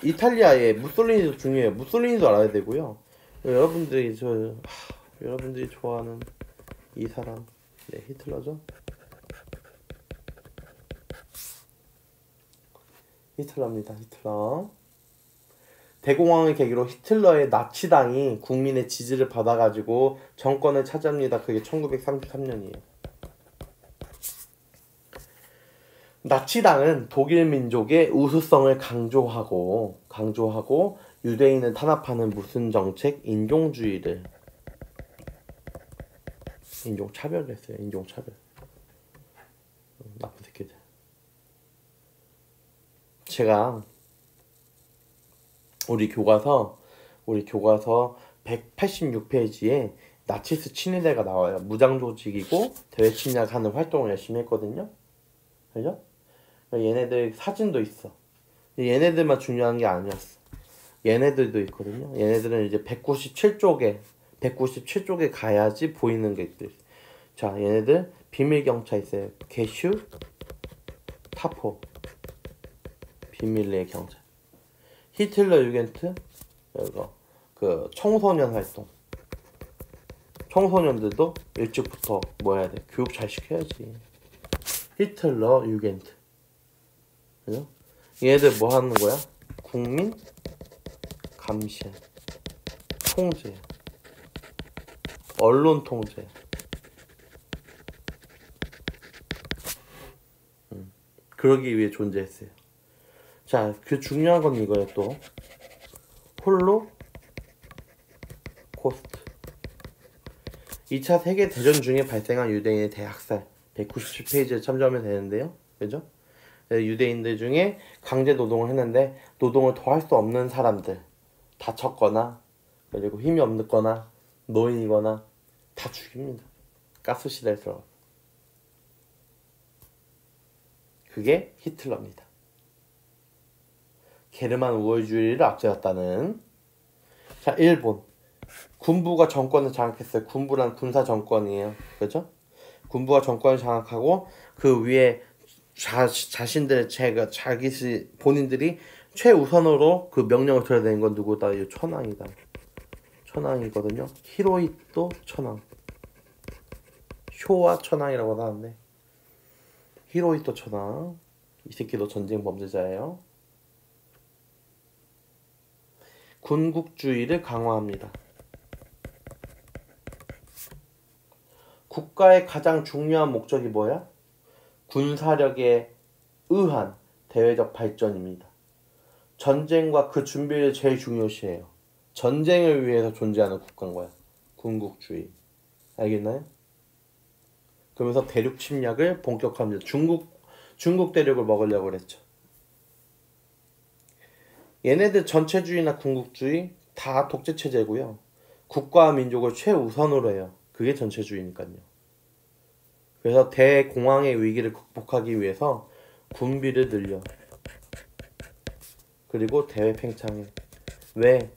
이탈리아의 무솔리니도 중요해요. 무솔리니도 알아야 되고요. 여러분들이 좋아하는 이 사람, 네, 히틀러죠. 히틀러입니다. 히틀러. 대공황을 계기로 히틀러의 나치당이 국민의 지지를 받아가지고 정권을 차지합니다. 그게 1933년이에요. 나치당은 독일 민족의 우수성을 강조하고 유대인을 탄압하는 무슨 정책? 인종차별을 했어요. 인종차별. 나쁜 새끼들. 제가 우리 교과서 186페이지에 나치스 친위대가 나와요. 무장 조직이고 대외 침략하는 활동을 열심히 했거든요. 그죠? 얘네들 사진도 있어. 얘네들만 중요한 게 아니었어. 얘네들도 있거든요. 얘네들은 이제 197쪽에 가야지 보이는 게 있어요. 자, 얘네들 비밀 경차 있어요. 게슈, 타포, 비밀리에 경찰. 히틀러 유겐트, 이거 그 청소년 활동. 청소년들도 일찍부터 뭐 해야 돼? 교육 잘 시켜야지. 히틀러 유겐트. 그죠? 얘네들 뭐 하는 거야? 국민 감시, 통제, 언론 통제. 그러기 위해 존재했어요. 자, 그 중요한 건 이거예요. 또 홀로코스트. 2차 세계대전 중에 발생한 유대인의 대학살 197페이지에 참조하면 되는데요. 그죠? 유대인들 중에 강제 노동을 했는데 노동을 더 할 수 없는 사람들, 다쳤거나 그리고 힘이 없거나 노인이거나 다 죽입니다. 가스실에 들어가. 그게 히틀러입니다. 게르만 우월주의를 앞세웠다는. 자, 일본. 군부가 정권을 장악했어요. 군부란 군사 정권이에요. 그죠? 군부가 정권을 장악하고 그 위에 자신들 본인들이 최우선으로 그 명령을 들어야 되는 건 누구다? 이 천황이다. 천황이거든요. 히로히토 천황. 쇼와 천황이라고 하는데 히로히토 천황. 이 새끼도 전쟁 범죄자예요. 군국주의를 강화합니다. 국가의 가장 중요한 목적이 뭐야? 군사력에 의한 대외적 발전입니다. 전쟁과 그 준비를 제일 중요시해요. 전쟁을 위해서 존재하는 국가인 거야. 군국주의. 알겠나요? 그러면서 대륙 침략을 본격화합니다. 중국 대륙을 먹으려고 그랬죠. 얘네들 전체주의나 군국주의 다 독재체제고요. 국가와 민족을 최우선으로 해요. 그게 전체주의니까요. 그래서 대공황의 위기를 극복하기 위해서 군비를 늘려. 그리고 대외 팽창해. 왜?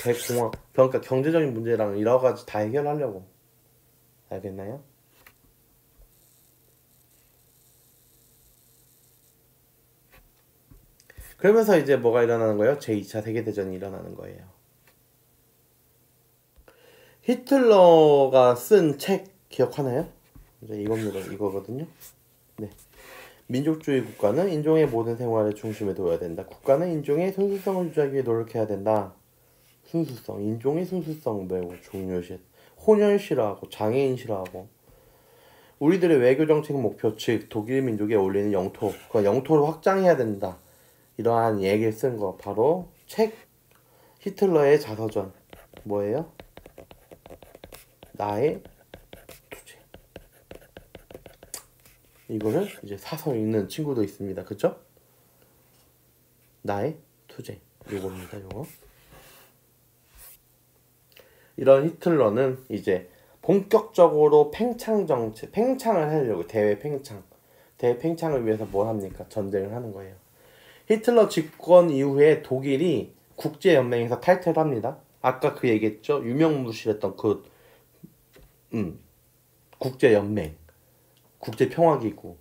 대공황. 그러니까 경제적인 문제랑 여러 가지 다 해결하려고. 알겠나요? 그러면서 이제 뭐가 일어나는 거예요? 제2차 세계대전이 일어나는 거예요. 히틀러가 쓴 책 기억하나요? 이제 이거거든요. 네. 민족주의 국가는 인종의 모든 생활을 중심에 둬야 된다. 국가는 인종의 순수성을 유지하기 위해 노력해야 된다. 순수성, 인종의 순수성 매우 중요시. 혼혈 싫어하고 장애인 싫어하고. 우리들의 외교 정책 목표, 즉 독일 민족에 어울리는 영토, 그 영토를 확장해야 된다. 이러한 얘기를 쓴 거 바로 책 히틀러의 자서전 뭐예요? 나의 투쟁. 이거를 이제 사서 읽는 친구도 있습니다. 그쵸? 나의 투쟁. 요겁니다. 요거. 이런 히틀러는 이제 본격적으로 팽창 정책, 팽창을 하려고 대외 팽창을 위해서 뭘 합니까? 전쟁을 하는 거예요. 히틀러 집권 이후에 독일이 국제연맹에서 탈퇴를 합니다. 아까 그 얘기했죠? 유명무실했던 그 국제연맹, 국제평화기구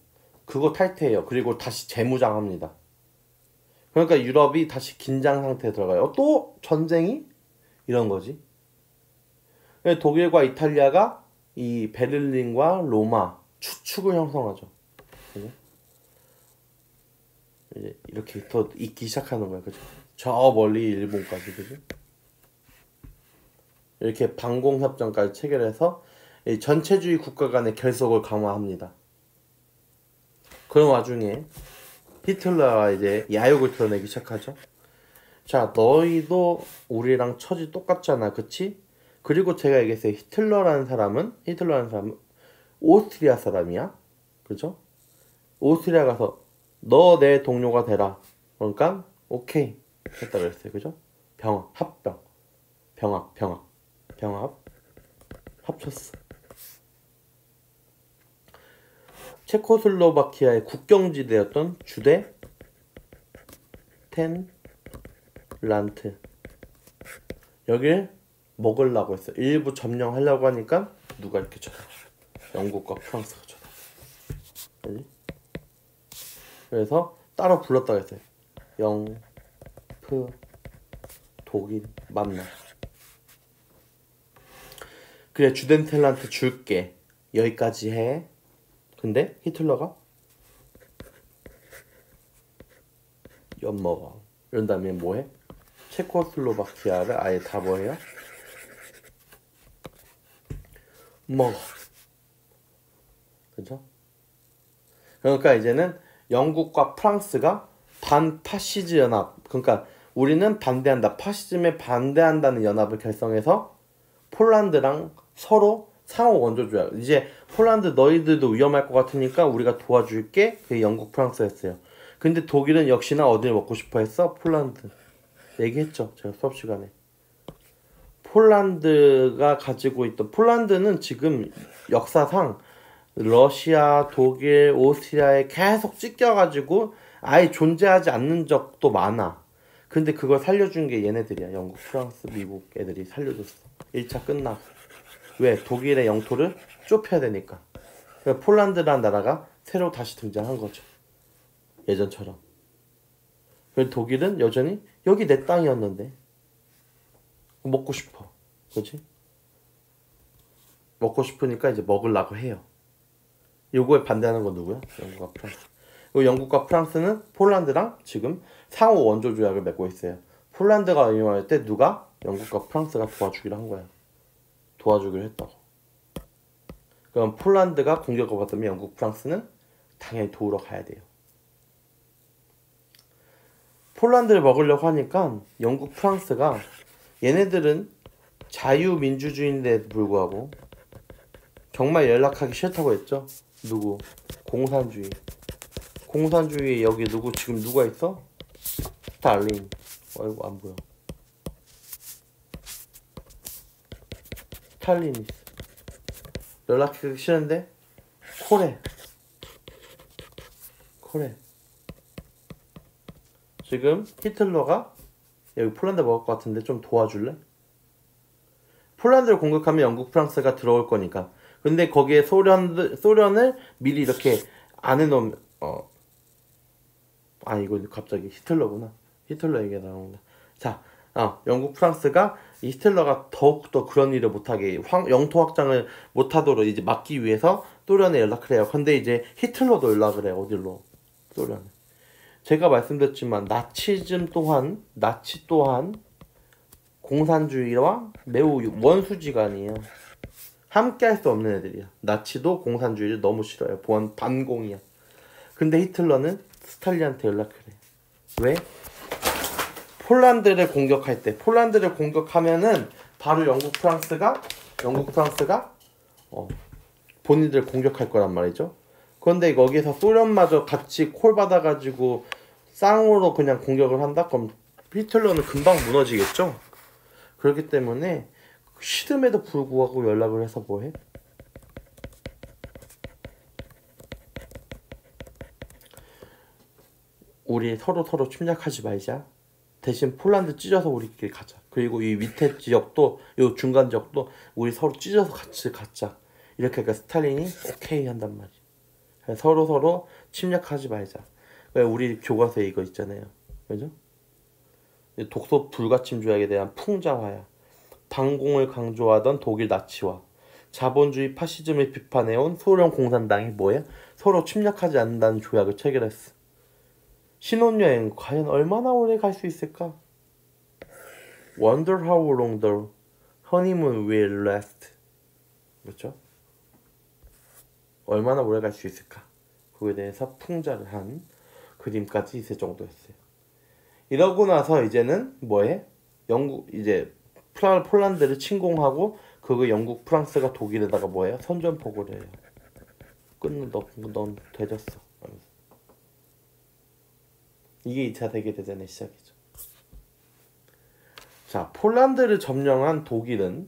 그거 탈퇴해요. 그리고 다시 재무장합니다. 그러니까 유럽이 다시 긴장 상태에 들어가요. 또 전쟁이? 이런 거지. 독일과 이탈리아가 이 베를린과 로마 추축을 형성하죠. 이제 이렇게 더 있기 시작하는 거야, 그죠? 저 멀리 일본까지, 그죠? 이렇게 방공협정까지 체결해서 이 전체주의 국가 간의 결속을 강화합니다. 그런 와중에 히틀러가 이제 야욕을 드러내기 시작하죠. 자, 너희도 우리랑 처지 똑같잖아, 그치? 그리고 제가 얘기했어요. 히틀러라는 사람은 오스트리아 사람이야, 그죠? 오스트리아 가서 너 내 동료가 되라. 그러니까 오케이 했다 그랬어요, 그죠? 병합 합쳤어. 체코슬로바키아의 국경지대였던 주데텐란트 여길 먹으려고 했어. 일부 점령하려고 하니까 누가 이렇게 쳐다봐? 영국과 프랑스가 쳐다봐. 그래서 따로 불렀다고 했어요. 독일 만나. 그래, 주덴텔란트 줄게. 여기까지 해. 근데 히틀러가 엿먹어. 이런 다음에 뭐해? 체코슬로바키아를 아예 다 뭐해요? 먹어. 그죠? 그러니까 이제는 영국과 프랑스가 반파시즈 연합, 그러니까 우리는 반대한다, 파시즘에 반대한다는 연합을 결성해서 폴란드랑 서로 상호 원조 조약. 이제 폴란드 너희들도 위험할 것 같으니까 우리가 도와줄게. 그게 영국, 프랑스였어요. 근데 독일은 역시나 어디를 먹고 싶어 했어? 폴란드. 얘기했죠, 제가 수업 시간에. 폴란드가 가지고 있던, 폴란드는 지금 역사상 러시아, 독일, 오스트리아에 계속 찢겨가지고 아예 존재하지 않는 적도 많아. 근데 그걸 살려준 게 얘네들이야. 영국, 프랑스, 미국 애들이 살려줬어. 1차 끝나고. 왜? 독일의 영토를 좁혀야 되니까. 그러니까 폴란드라는 나라가 새로 다시 등장한 거죠. 예전처럼. 그래서 독일은 여전히 여기 내 땅이었는데 먹고 싶어. 그렇지? 먹고 싶으니까 이제 먹으려고 해요. 요거에 반대하는 건 누구야? 영국과 프랑스. 그리고 영국과 프랑스는 폴란드랑 지금 상호 원조 조약을 맺고 있어요. 폴란드가 위험할 때 누가? 영국과 프랑스가 도와주기로 한 거야. 도와주기로 했다고. 그럼 폴란드가 공격을 받으면 영국, 프랑스는 당연히 도우러 가야 돼요. 폴란드를 먹으려고 하니까 영국, 프랑스가 얘네들은 자유민주주의인데도 불구하고 정말 연락하기 싫다고 했죠. 누구? 공산주의. 공산주의 여기 누구 지금 누가 있어? 스탈린. 아이고 안 보여. 스탈린이 있어. 연락하기 싫은데 코레. 지금 히틀러가 여기 폴란드 먹을 것 같은데 좀 도와줄래? 폴란드를 공격하면 영국, 프랑스가 들어올 거니까. 근데 거기에 소련을 미리 이렇게 안 해놓으면 이거 갑자기 히틀러구나. 히틀러 얘기가 나온다. 자, 영국, 프랑스가 이 히틀러가 더욱더 그런 일을 못하게 영토 확장을 못하도록 이제 막기 위해서 소련에 연락을 해요. 근데 이제 히틀러도 연락을 해요. 어디로? 소련. 제가 말씀드렸지만 나치 또한 공산주의와 매우 원수지간이에요. 함께 할 수 없는 애들이야. 나치도 공산주의를 너무 싫어요. 반공이야. 근데 히틀러는 스탈린한테 연락을 해. 왜? 폴란드를 공격할 때, 폴란드를 공격하면은 바로 영국, 프랑스가 영국 프랑스가 본인들 공격할 거란 말이죠. 그런데 거기에서 소련마저 같이 콜 받아가지고 쌍으로 그냥 공격을 한다? 그럼 히틀러는 금방 무너지겠죠. 그렇기 때문에 시름에도 불구하고 연락을 해서 뭐해? 우리 서로 침략하지 말자. 대신 폴란드 찢어서 우리끼리 가자. 그리고 이 밑에 지역도, 이 중간 지역도 우리 서로 찢어서 같이 갖자. 이렇게 하니까 스탈린이 오케이 한단 말이야. 서로 침략하지 말자. 왜 우리 교과서에 이거 있잖아요. 그죠? 독소 불가침 조약에 대한 풍자화야. 반공을 강조하던 독일 나치와 자본주의 파시즘을 비판해온 소련 공산당이 뭐야? 서로 침략하지 않는다는 조약을 체결했어. 신혼여행 과연 얼마나 오래 갈 수 있을까? Wonder how long the honeymoon will last. 그렇죠? 얼마나 오래 갈 수 있을까? 그거에 대해서 풍자를 한 그림까지 있을 정도였어요. 이러고 나서 이제는 뭐해? 영국 이제 폴란드를 침공하고 그거 영국 프랑스가 독일에다가 뭐해요? 선전포고를 해요. 넌 되졌어. 이게 2차 세계대전의 시작이죠. 자, 폴란드를 점령한 독일은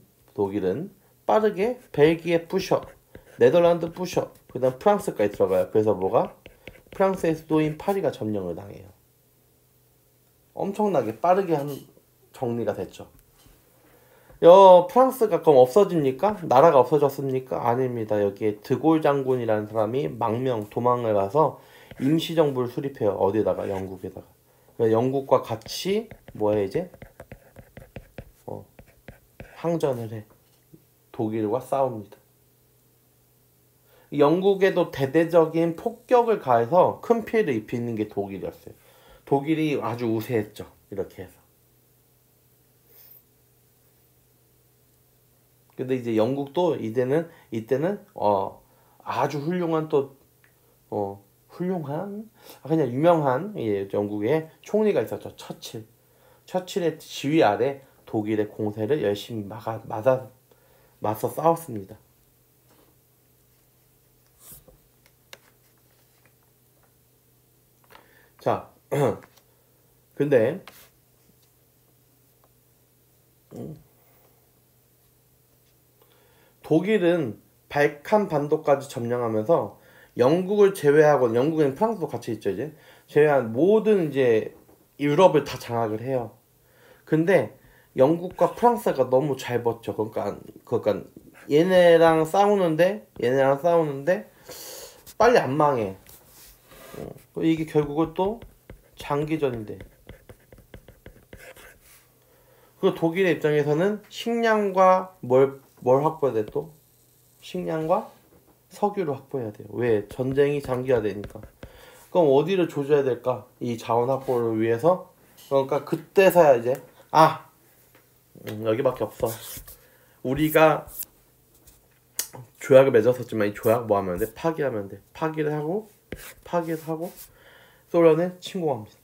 빠르게 벨기에 부셔, 네덜란드 부셔, 그 다음 프랑스까지 들어가요. 그래서 뭐가? 프랑스의 수도인 파리가 점령을 당해요. 엄청나게 빠르게 정리가 됐죠. 프랑스가 그럼 없어집니까? 나라가 없어졌습니까? 아닙니다. 여기에 드골 장군이라는 사람이 망명 도망을 가서 임시정부를 수립해요. 어디에다가? 영국에다가. 그러니까 영국과 같이 뭐해 이제? 항전을 해. 독일과 싸웁니다. 영국에도 대대적인 폭격을 가해서 큰 피해를 입히는 게 독일이었어요. 독일이 아주 우세했죠. 이렇게 해서. 근데 이제 영국도 이때는 아주 훌륭한 그냥 유명한 영국의 총리가 있었죠. 처칠의 지휘 아래 독일의 공세를 열심히 맞서 싸웠습니다. 자, 근데 독일은 발칸 반도까지 점령하면서 영국을 제외하고, 영국엔 프랑스도 같이 있죠 이제, 제외한 모든 이제 유럽을 다 장악을 해요. 근데 영국과 프랑스가 너무 잘 버텨. 그러니까 얘네랑 싸우는데 빨리 안 망해. 이게 결국은 또 장기전인데. 그 독일의 입장에서는 식량과 뭘 확보해야 돼 또? 식량과 석유를 확보해야 돼요. 왜? 전쟁이 장기화되니까. 그럼 어디를 조져야 될까? 이 자원 확보를 위해서. 그러니까 그때서야 이제 여기밖에 없어. 우리가 조약을 맺었었지만 이 조약 뭐 하면 돼? 파기하면 돼. 파기를 하고 소련을 침공합니다.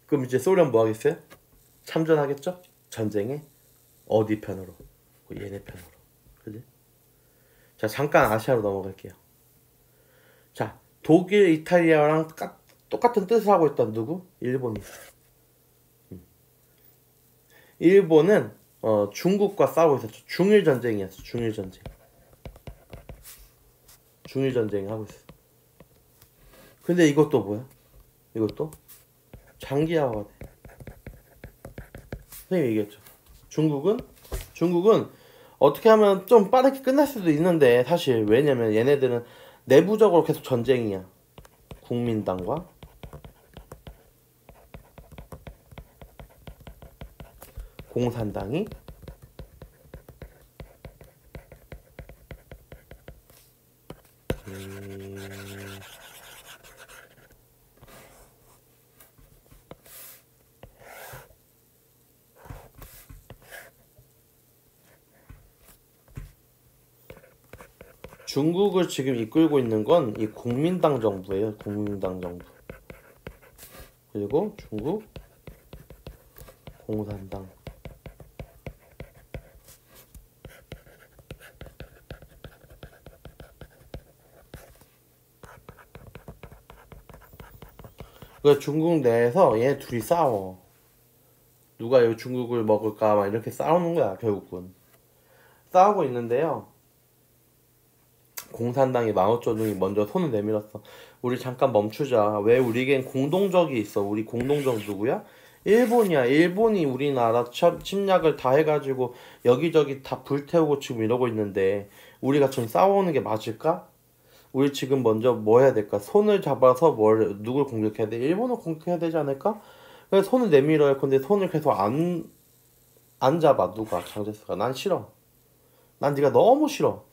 그럼 이제 소련 뭐 하겠어요? 참전하겠죠? 전쟁에 어디 편으로? 얘네 편으로. 그지? 자, 잠깐 아시아로 넘어갈게요. 자, 독일, 이탈리아랑 똑같은 뜻을 하고 있던 누구? 일본이. 일본은 중국과 싸우고 있었죠. 중일전쟁이었어. 중일전쟁 하고 있어. 근데 이것도 뭐야? 이것도 장기화가 돼. 선생님이 얘기했죠. 중국은 어떻게 하면 좀 빠르게 끝날 수도 있는데, 사실 왜냐면 얘네들은 내부적으로 계속 전쟁이야. 국민당과 공산당이 중국을 지금 이끌고 있는 건 이 국민당 정부예요. 국민당 정부. 그리고 중국 공산당. 그 중국 내에서 얘 둘이 싸워. 누가 이 중국을 먹을까 막 이렇게 싸우는 거야 결국은. 싸우고 있는데요. 공산당이 마오쩌둥이 먼저 손을 내밀었어. 우리 잠깐 멈추자. 왜 우리겐 공동적이 있어. 우리 공동적 누구야? 일본이야. 일본이 우리나라 침략을 다 해가지고 여기저기 다 불태우고 지금 이러고 있는데 우리가 지금 싸우는 게 맞을까? 우리 지금 먼저 뭐 해야 될까? 손을 잡아서 누굴 공격해야 돼? 일본을 공격해야 되지 않을까? 그래서 손을 내밀어요. 근데 손을 계속 안 잡아. 누가? 장제스가. 난 싫어. 난 네가 너무 싫어.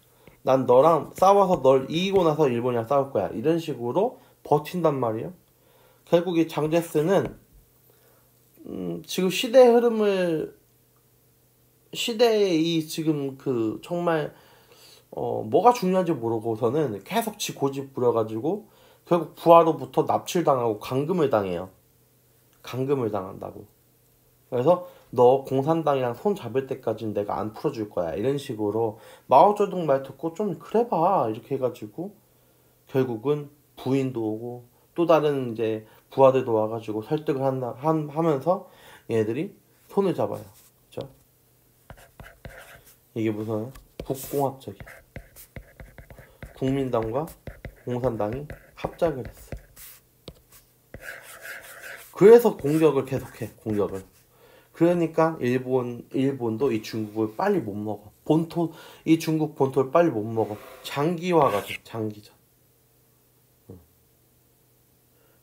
난 너랑 싸워서 널 이기고 나서 일본이랑 싸울 거야. 이런 식으로 버틴단 말이에요. 결국 이 장제스는 지금 시대의 이 지금 그 정말 뭐가 중요한지 모르고서는 계속 지 고집 부려가지고 결국 부하로부터 납치를 당하고 감금을 당해요. 감금을 당한다고. 그래서 너 공산당이랑 손 잡을 때까지는 내가 안 풀어줄 거야. 이런 식으로 마오쩌둥 말 듣고 좀 그래봐. 이렇게 해가지고 결국은 부인도 오고 또 다른 이제 부하들도 와가지고 설득을 하면서 얘네들이 손을 잡아요. 그죠? 이게 무슨 국공합작이야. 국민당과 공산당이 합작을 했어. 그래서 공격을 계속해. 공격을. 그러니까 일본도 이 중국을 빨리 못 먹어. 이 중국 본토를 빨리 못 먹어. 장기화가 돼. 장기전.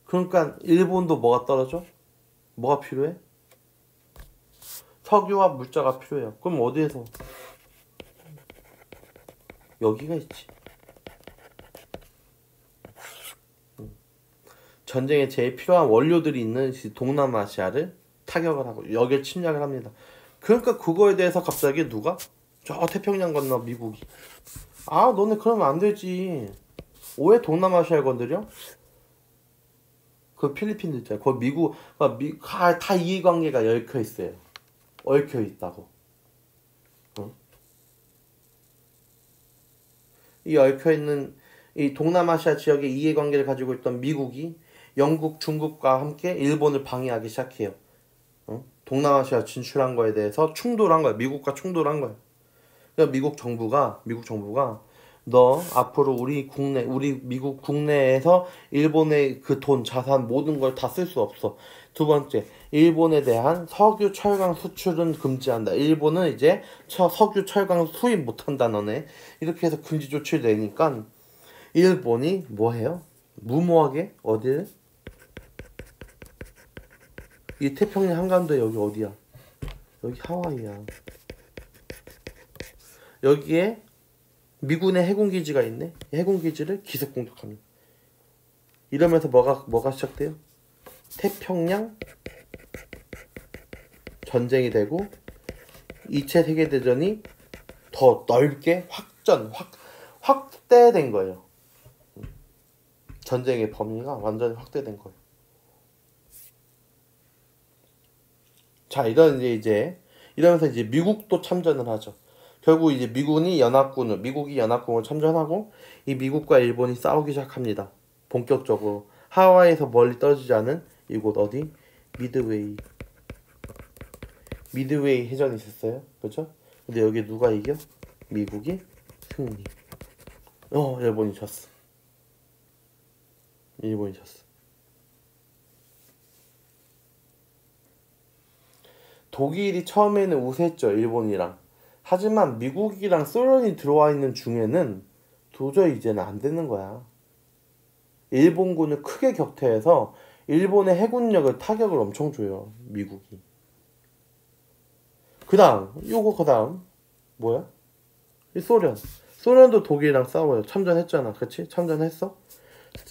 그러니까 일본도 뭐가 떨어져? 뭐가 필요해? 석유와 물자가 필요해요. 그럼 어디에서? 여기가 있지. 전쟁에 제일 필요한 원료들이 있는 동남아시아를 타격을 하고 여기를 침략을 합니다. 그러니까 그거에 대해서 갑자기 누가? 저 태평양 건너 미국이 너네 그러면 안 되지. 왜 동남아시아를 건드려? 그 필리핀도 있잖아요. 거기 미국 다 이해관계가 얽혀 있어요. 얽혀 있다고. 응? 이 얽혀 있는 이 동남아시아 지역의 이해관계를 가지고 있던 미국이 영국, 중국과 함께 일본을 방해하기 시작해요. 동남아시아 진출한 거에 대해서 충돌한 거야. 미국과 충돌한 거야. 그러니까 미국 정부가 너 앞으로 우리 미국 국내에서 일본의 그 돈, 자산 모든 걸 다 쓸 수 없어. 두 번째, 일본에 대한 석유, 철강 수출은 금지한다. 일본은 이제 석유, 철강 수입 못한다 너네. 이렇게 해서 금지 조치를 내니까 일본이 뭐 해요? 무모하게 어디를? 이 태평양 한가운데 여기 어디야? 여기 하와이야. 여기에 미군의 해군기지가 있네. 해군기지를 기습 공격합니다. 이러면서 뭐가 시작돼요? 태평양 전쟁이 되고 2차 세계대전이 더 넓게 확대된 거예요. 전쟁의 범위가 완전히 확대된 거예요. 자, 이러면서 이제 미국도 참전을 하죠. 결국 이제 미국이 연합군을 참전하고 이 미국과 일본이 싸우기 시작합니다. 본격적으로 하와이에서 멀리 떨어지지 않은 이곳 어디? 미드웨이 해전이 있었어요. 그렇죠? 근데 여기 누가 이겨? 미국이 승리. 일본이 졌어. 독일이 처음에는 우세했죠. 일본이랑. 하지만 미국이랑 소련이 들어와 있는 중에는 도저히 이제는 안 되는 거야. 일본군을 크게 격퇴해서 일본의 해군력을 타격을 엄청 줘요. 미국이. 그 다음 뭐야? 이 소련도 독일이랑 싸워요. 참전했잖아. 그치? 참전했어?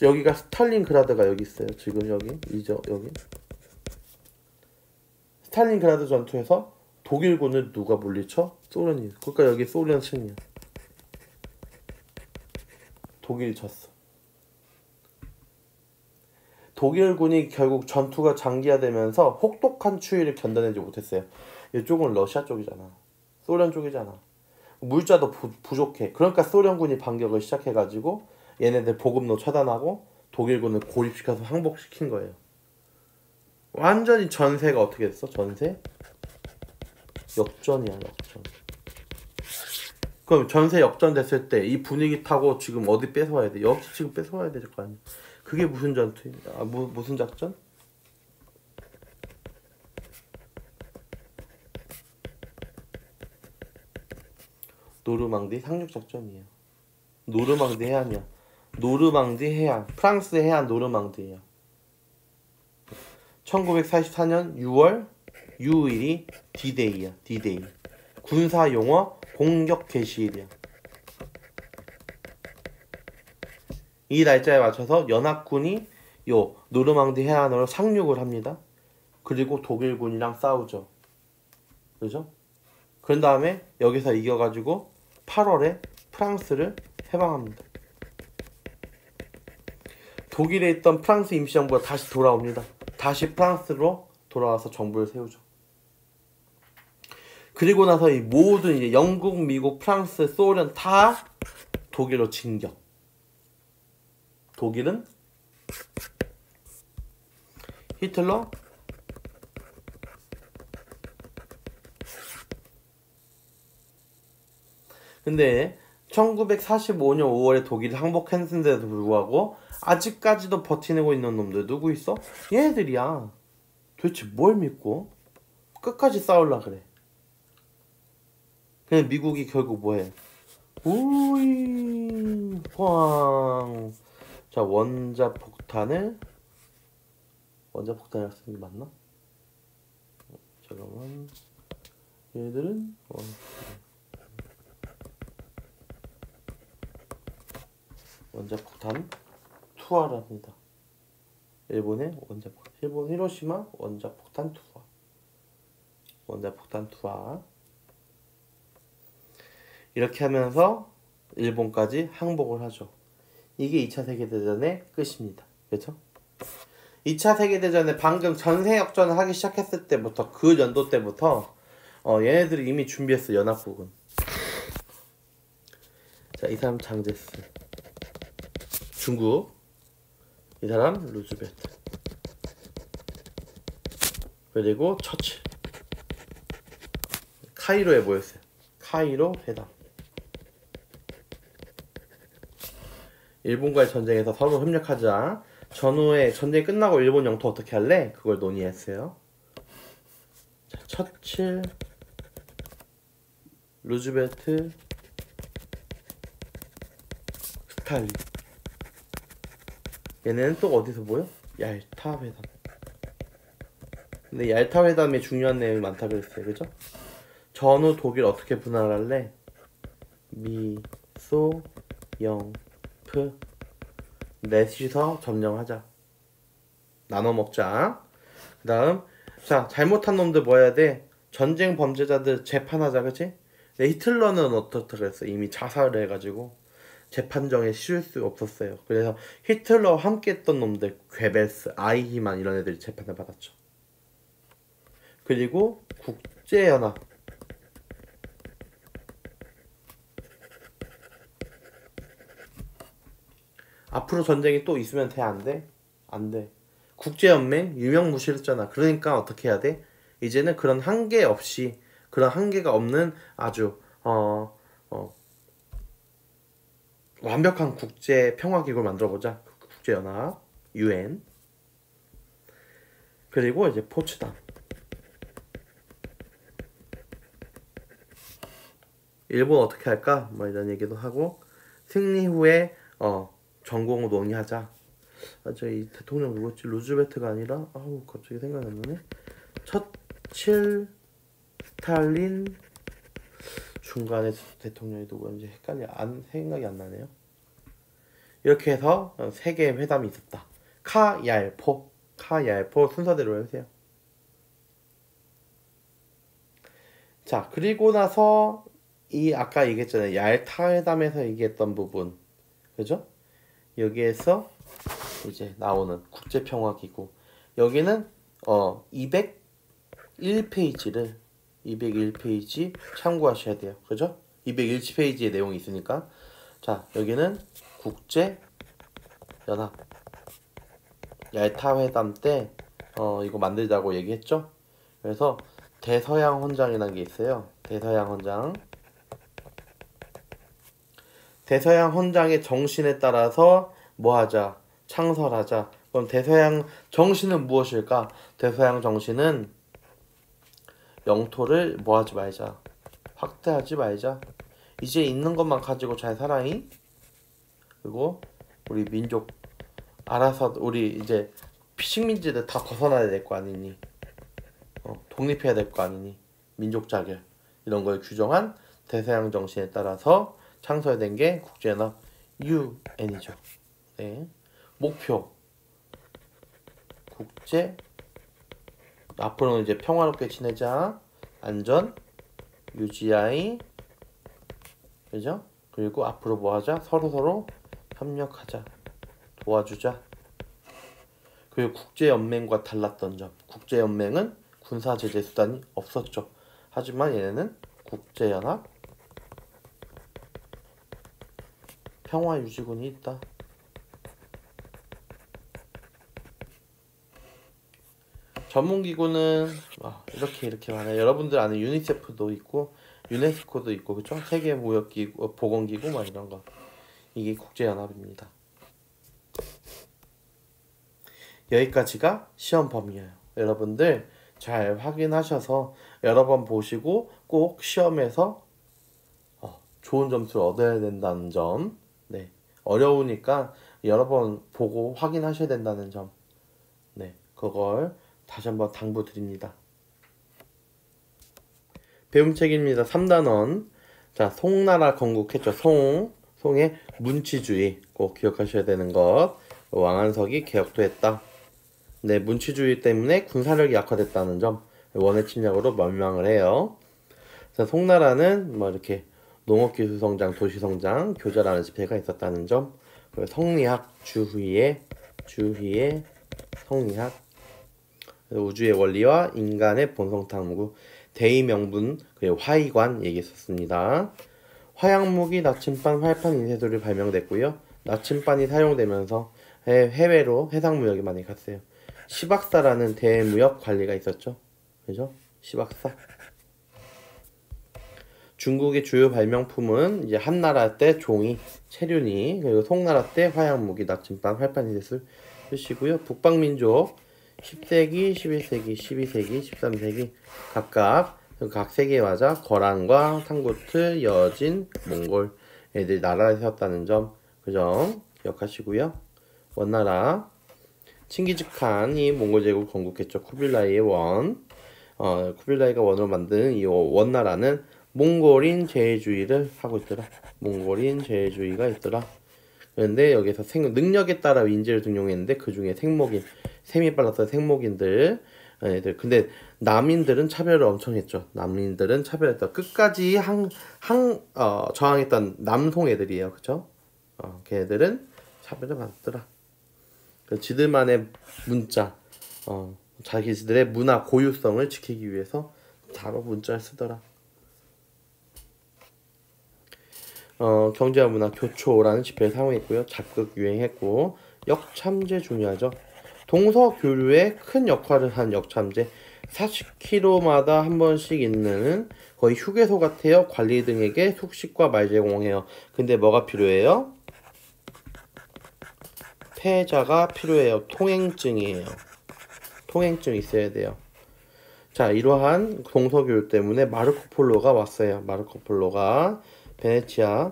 여기가 스탈린그라드가 여기 있어요. 지금 여기 스탈린그라드 전투에서 독일군을 누가 물리쳐? 소련이. 그러니까 여기 소련 승리야. 독일이 졌어. 독일군이 결국 전투가 장기화되면서 혹독한 추위를 견뎌내지 못했어요. 이쪽은 러시아 쪽이잖아. 소련 쪽이잖아. 물자도 부족해. 그러니까 소련군이 반격을 시작해가지고 얘네들 보급로 차단하고 독일군을 고립시켜서 항복시킨 거예요. 완전히 전세가 어떻게 됐어? 전세? 역전이야, 역전. 그럼 전세 역전 됐을 때 이 분위기 타고 지금 어디 뺏어와야 돼? 여기 지금 뺏어와야 될 거 아니야. 그게 무슨 전투야? 무슨 작전? 노르망디 상륙 작전이에요. 노르망디 해안이야. 노르망디 해안. 프랑스 해안 노르망디예요. 1944년 6월 6일이 D-Day야. D-Day. 군사 용어 공격 개시일이야. 이 날짜에 맞춰서 연합군이 요 노르망디 해안으로 상륙을 합니다. 그리고 독일군이랑 싸우죠. 그죠? 그런 다음에 여기서 이겨가지고 8월에 프랑스를 해방합니다. 독일에 있던 프랑스 임시정부가 다시 돌아옵니다. 다시 프랑스로 돌아와서 정부를 세우죠. 그리고 나서 이 모든 이제 영국, 미국, 프랑스, 소련 다 독일로 진격. 독일은 히틀러 근데 1945년 5월에 독일이 항복했는데도 불구하고 아직까지도 버티고 있는 놈들 누구 있어? 얘네들이야. 도대체 뭘 믿고 끝까지 싸울라 그래. 그냥 미국이 결국 뭐해? 우이 꽝. 자, 원자폭탄을 쓰는 게 맞나? 잠깐만. 얘들은 원자폭탄 투하랍니다. 일본의 원자폭탄. 일본 히로시마 원자폭탄 투하. 원자폭탄 투하. 이렇게 하면서 일본까지 항복을 하죠. 이게 2차 세계대전의 끝입니다. 그렇죠? 2차 세계대전에 방금 전세 역전을 하기 시작했을 때부터 그 연도 때부터 얘네들이 이미 준비했어. 연합국은. 자, 이 사람 장제스. 중국. 이 사람 루즈벨트. 그리고 처칠. 카이로에 모였어요. 카이로 회담. 일본과의 전쟁에서 서로 협력하자. 전후에 전쟁이 끝나고 일본 영토 어떻게 할래? 그걸 논의했어요. 자, 처칠, 루즈벨트, 스탈린. 얘네는 또 어디서 모여? 얄타 회담. 근데 얄타 회담에 중요한 내용이 많다 그랬어요. 그죠? 전후 독일 어떻게 분할할래? 미, 소, 영, 프. 넷이서 점령하자. 나눠 먹자. 그 다음, 자, 잘못한 놈들 뭐 해야 돼? 전쟁 범죄자들 재판하자, 그치? 근데 히틀러는 어떻다 그랬어? 이미 자살을 해가지고 재판정에 실을 수 없었어요. 그래서 히틀러와 함께 했던 놈들, 괴벨스, 아이히만 이런 애들이 재판을 받았죠. 그리고 국제연합. 앞으로 전쟁이 또 있으면 돼? 안 돼? 안 돼. 국제연맹 유명무실했잖아. 그러니까 어떻게 해야 돼? 이제는 그런 한계 없이, 그런 한계가 없는 아주 완벽한 국제 평화기구를 만들어보자. 국제연합, UN. 그리고 이제 포츠담. 일본 어떻게 할까? 뭐 이런 얘기도 하고, 승리 후에 전공을 논의하자. 저희 대통령 누구였지? 루즈벨트가 아니라 갑자기 생각이 안 나네. 처칠, 스탈린, 중간에 대통령이 누구였는지 생각이 안 나네요. 이렇게 해서 세 개의 회담이 있었다. 카얄포 순서대로 해주세요. 자, 그리고 나서 이 아까 얘기했잖아요. 얄타 회담에서 얘기했던 부분, 그죠? 여기에서 이제 나오는 국제평화기구. 여기는 201페이지 참고하셔야 돼요. 그죠? 201페이지의 내용이 있으니까. 자, 여기는 국제연합. 얄타 회담 때 이거 만들자고 얘기했죠. 그래서 대서양 헌장이라는 게 있어요. 대서양 헌장. 대서양 헌장의 정신에 따라서 뭐 하자? 창설하자. 그럼 대서양 정신은 무엇일까? 대서양 정신은 영토를 뭐 하지 말자. 확대하지 말자. 이제 있는 것만 가지고 잘 살아잉. 그리고 우리 민족 알아서 우리 이제 식민지들 다 벗어나야 될 거 아니니. 독립해야 될 거 아니니. 민족 자결 이런 걸 규정한 대서양 정신에 따라서 창설된 게 국제연합 UN이죠. 네. 목표 국제 앞으로는 이제 평화롭게 지내자. 안전 유지하이. 그죠? 그리고 앞으로 뭐 하자? 서로서로 협력하자. 도와주자. 그리고 국제연맹과 달랐던 점. 국제연맹은 군사제재 수단이 없었죠. 하지만 얘네는 국제연합 평화유지군이 있다. 전문기구는 이렇게 많아요. 여러분들 아는 유니세프도 있고 유네스코도 있고 그쵸? 세계무역기구, 보건기구 막 이런 거. 이게 국제연합입니다. 여기까지가 시험 범위예요. 여러분들 잘 확인하셔서 여러 번 보시고 꼭 시험에서 좋은 점수를 얻어야 된다는 점. 네. 어려우니까 여러 번 보고 확인하셔야 된다는 점. 네. 그걸 다시 한번 당부드립니다. 배움책입니다. 3단원. 자, 송나라 건국했죠. 송의 문치주의 꼭 기억하셔야 되는 것. 왕안석이 개혁도 했다. 네, 문치주의 때문에 군사력이 약화됐다는 점. 원해 침략으로 멸망을 해요. 자, 송나라는 뭐 이렇게 농업기술성장, 도시성장, 교자라는 지폐가 있었다는 점. 그리고 성리학, 주희의 성리학. 우주의 원리와 인간의 본성탐구, 대의명분, 그리고 화의관 얘기했었습니다. 화약무기, 나침반, 활판, 인쇄술이 발명됐고요. 나침반이 사용되면서 해외로 해상무역이 많이 갔어요. 시박사라는 대무역 관리가 있었죠. 그죠? 시박사. 중국의 주요 발명품은 이제 한나라 때 종이, 체륜이, 그리고 송나라 때 화약무기, 나침반, 활판, 인쇄술 쓰시고요. 북방민족 10세기, 11세기, 12세기, 13세기 각각 각 세계화자 거란과 탕구트, 여진, 몽골 애들 나라를 세웠다는 점, 그 점 기억하시고요. 원나라 칭기즈칸이 몽골 제국 건국했죠. 쿠빌라이의 원. 쿠빌라이가 원으로 만든 이 원나라는 몽골인 제해주의를 하고 있더라. 몽골인 제해주의가 있더라. 그런데 여기서 능력에 따라 인재를 등용했는데 그 중에 생목인, 셈이 빨랐던 생목인들 애들. 근데 남인들은 차별을 엄청 했죠. 남인들은 차별했다. 끝까지 저항했던 남송 애들이에요. 그쵸? 걔네들은 차별을 받았더라. 지들만의 문자, 자기들의 문화 고유성을 지키기 위해서 바로 문자를 쓰더라. 경제와 문화 교초라는 지표를 사용했고요. 작극 유행했고, 역참제 중요하죠. 동서교류에 큰 역할을 한 역참제. 40km마다 한 번씩 있는 거의 휴게소 같아요. 관리 등에게 숙식과 말 제공해요. 근데 뭐가 필요해요? 패자가 필요해요. 통행증이에요. 통행증 있어야 돼요. 자, 이러한 동서교류 때문에 마르코 폴로가 왔어요. 마르코 폴로가 베네치아에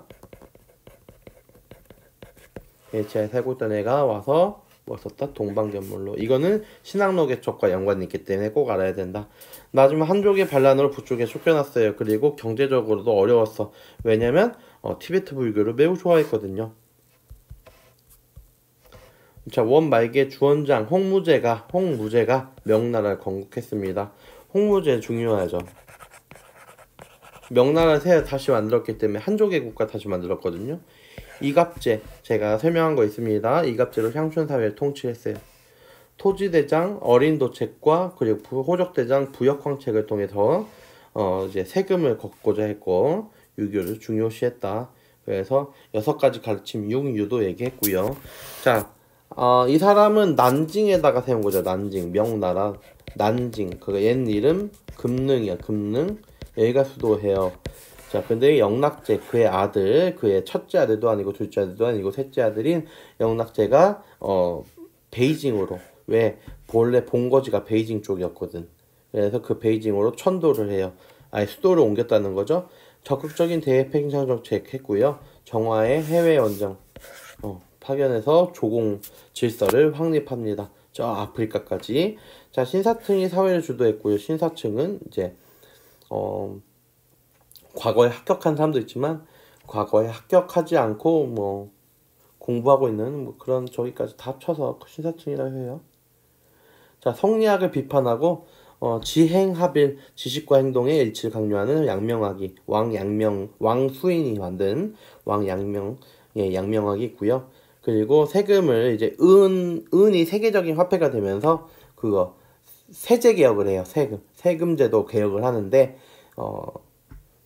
살고 있던 애가 와서 뭐 썼다? 동방견물로. 이거는 신학로 개척과 연관이 있기 때문에 꼭 알아야 된다. 나중에 한족의 반란으로 북쪽에 쫓겨났어요. 그리고 경제적으로도 어려웠어. 왜냐면 티베트 불교를 매우 좋아했거든요. 자, 원 말기에 주원장 홍무제가 명나라를 건국했습니다. 홍무제 중요하죠. 명나라를 다시 만들었기 때문에 한족의 국가 다시 만들었거든요. 이갑제 제가 설명한 거 있습니다. 이갑제로 향촌사회를 통치했어요. 토지대장 어린도책과 그리고 호적대장 부역황책을 통해서 이제 세금을 걷고자 했고 유교를 중요시했다. 그래서 6가지 가르침 6유도 얘기했고요. 자, 이 사람은 난징에다가 세운 거죠. 난징, 명나라. 난징. 그 옛 이름 금능이야. 금능. 여기가 수도예요. 자, 근데 영락제, 그의 아들, 그의 첫째 아들도 아니고 둘째 아들도 아니고 셋째 아들인 영락제가 베이징으로, 왜 본래 본거지가 베이징 쪽이었거든. 그래서 그 베이징으로 천도를 해요. 아니, 수도를 옮겼다는 거죠. 적극적인 대외팽창 정책 했고요. 정화의 해외 원정 파견해서 조공 질서를 확립합니다. 저 아프리카까지. 자, 신사층이 사회를 주도했고요. 신사층은 이제 과거에 합격한 사람도 있지만 과거에 합격하지 않고 뭐 공부하고 있는 뭐 그런 저기까지 다 합쳐서 신사층이라고 해요. 자, 성리학을 비판하고 지행합일, 지식과 행동의 일치를 강조하는 양명학이, 왕수인이 만든 왕양명, 양명학이 있고요. 그리고 세금을 이제 은이 세계적인 화폐가 되면서 그거 세제 개혁을 해요. 세금제도 개혁을 하는데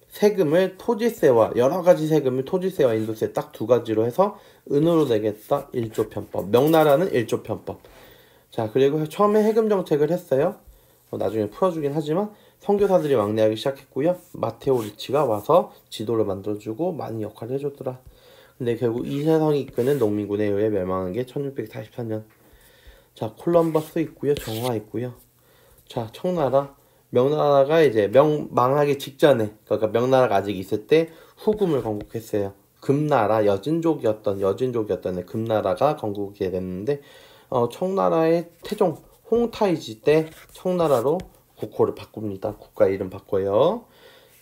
세금을 토지세와 여러 가지 세금을 토지세와 인도세 딱 두 가지로 해서 은으로 내겠다. 1조 편법. 명나라는 1조 편법. 자, 그리고 처음에 해금 정책을 했어요. 나중에 풀어주긴 하지만 선교사들이 왕래하기 시작했고요. 마테오 리치가 와서 지도를 만들어주고 많이 역할을 해줬더라. 근데 결국 이세성이 이끄는 농민군에 의해 멸망한 게 1644년. 자, 콜럼버스 있고요. 정화 있고요. 자, 청나라. 명나라가 이제 망하기 직전에, 그러니까 명나라가 아직 있을 때 후금을 건국했어요. 금나라, 여진족이었던 금나라가 건국이 됐는데 청나라의 태종 홍타이지 때 청나라로 국호를 바꿉니다. 국가 이름 바꿔요.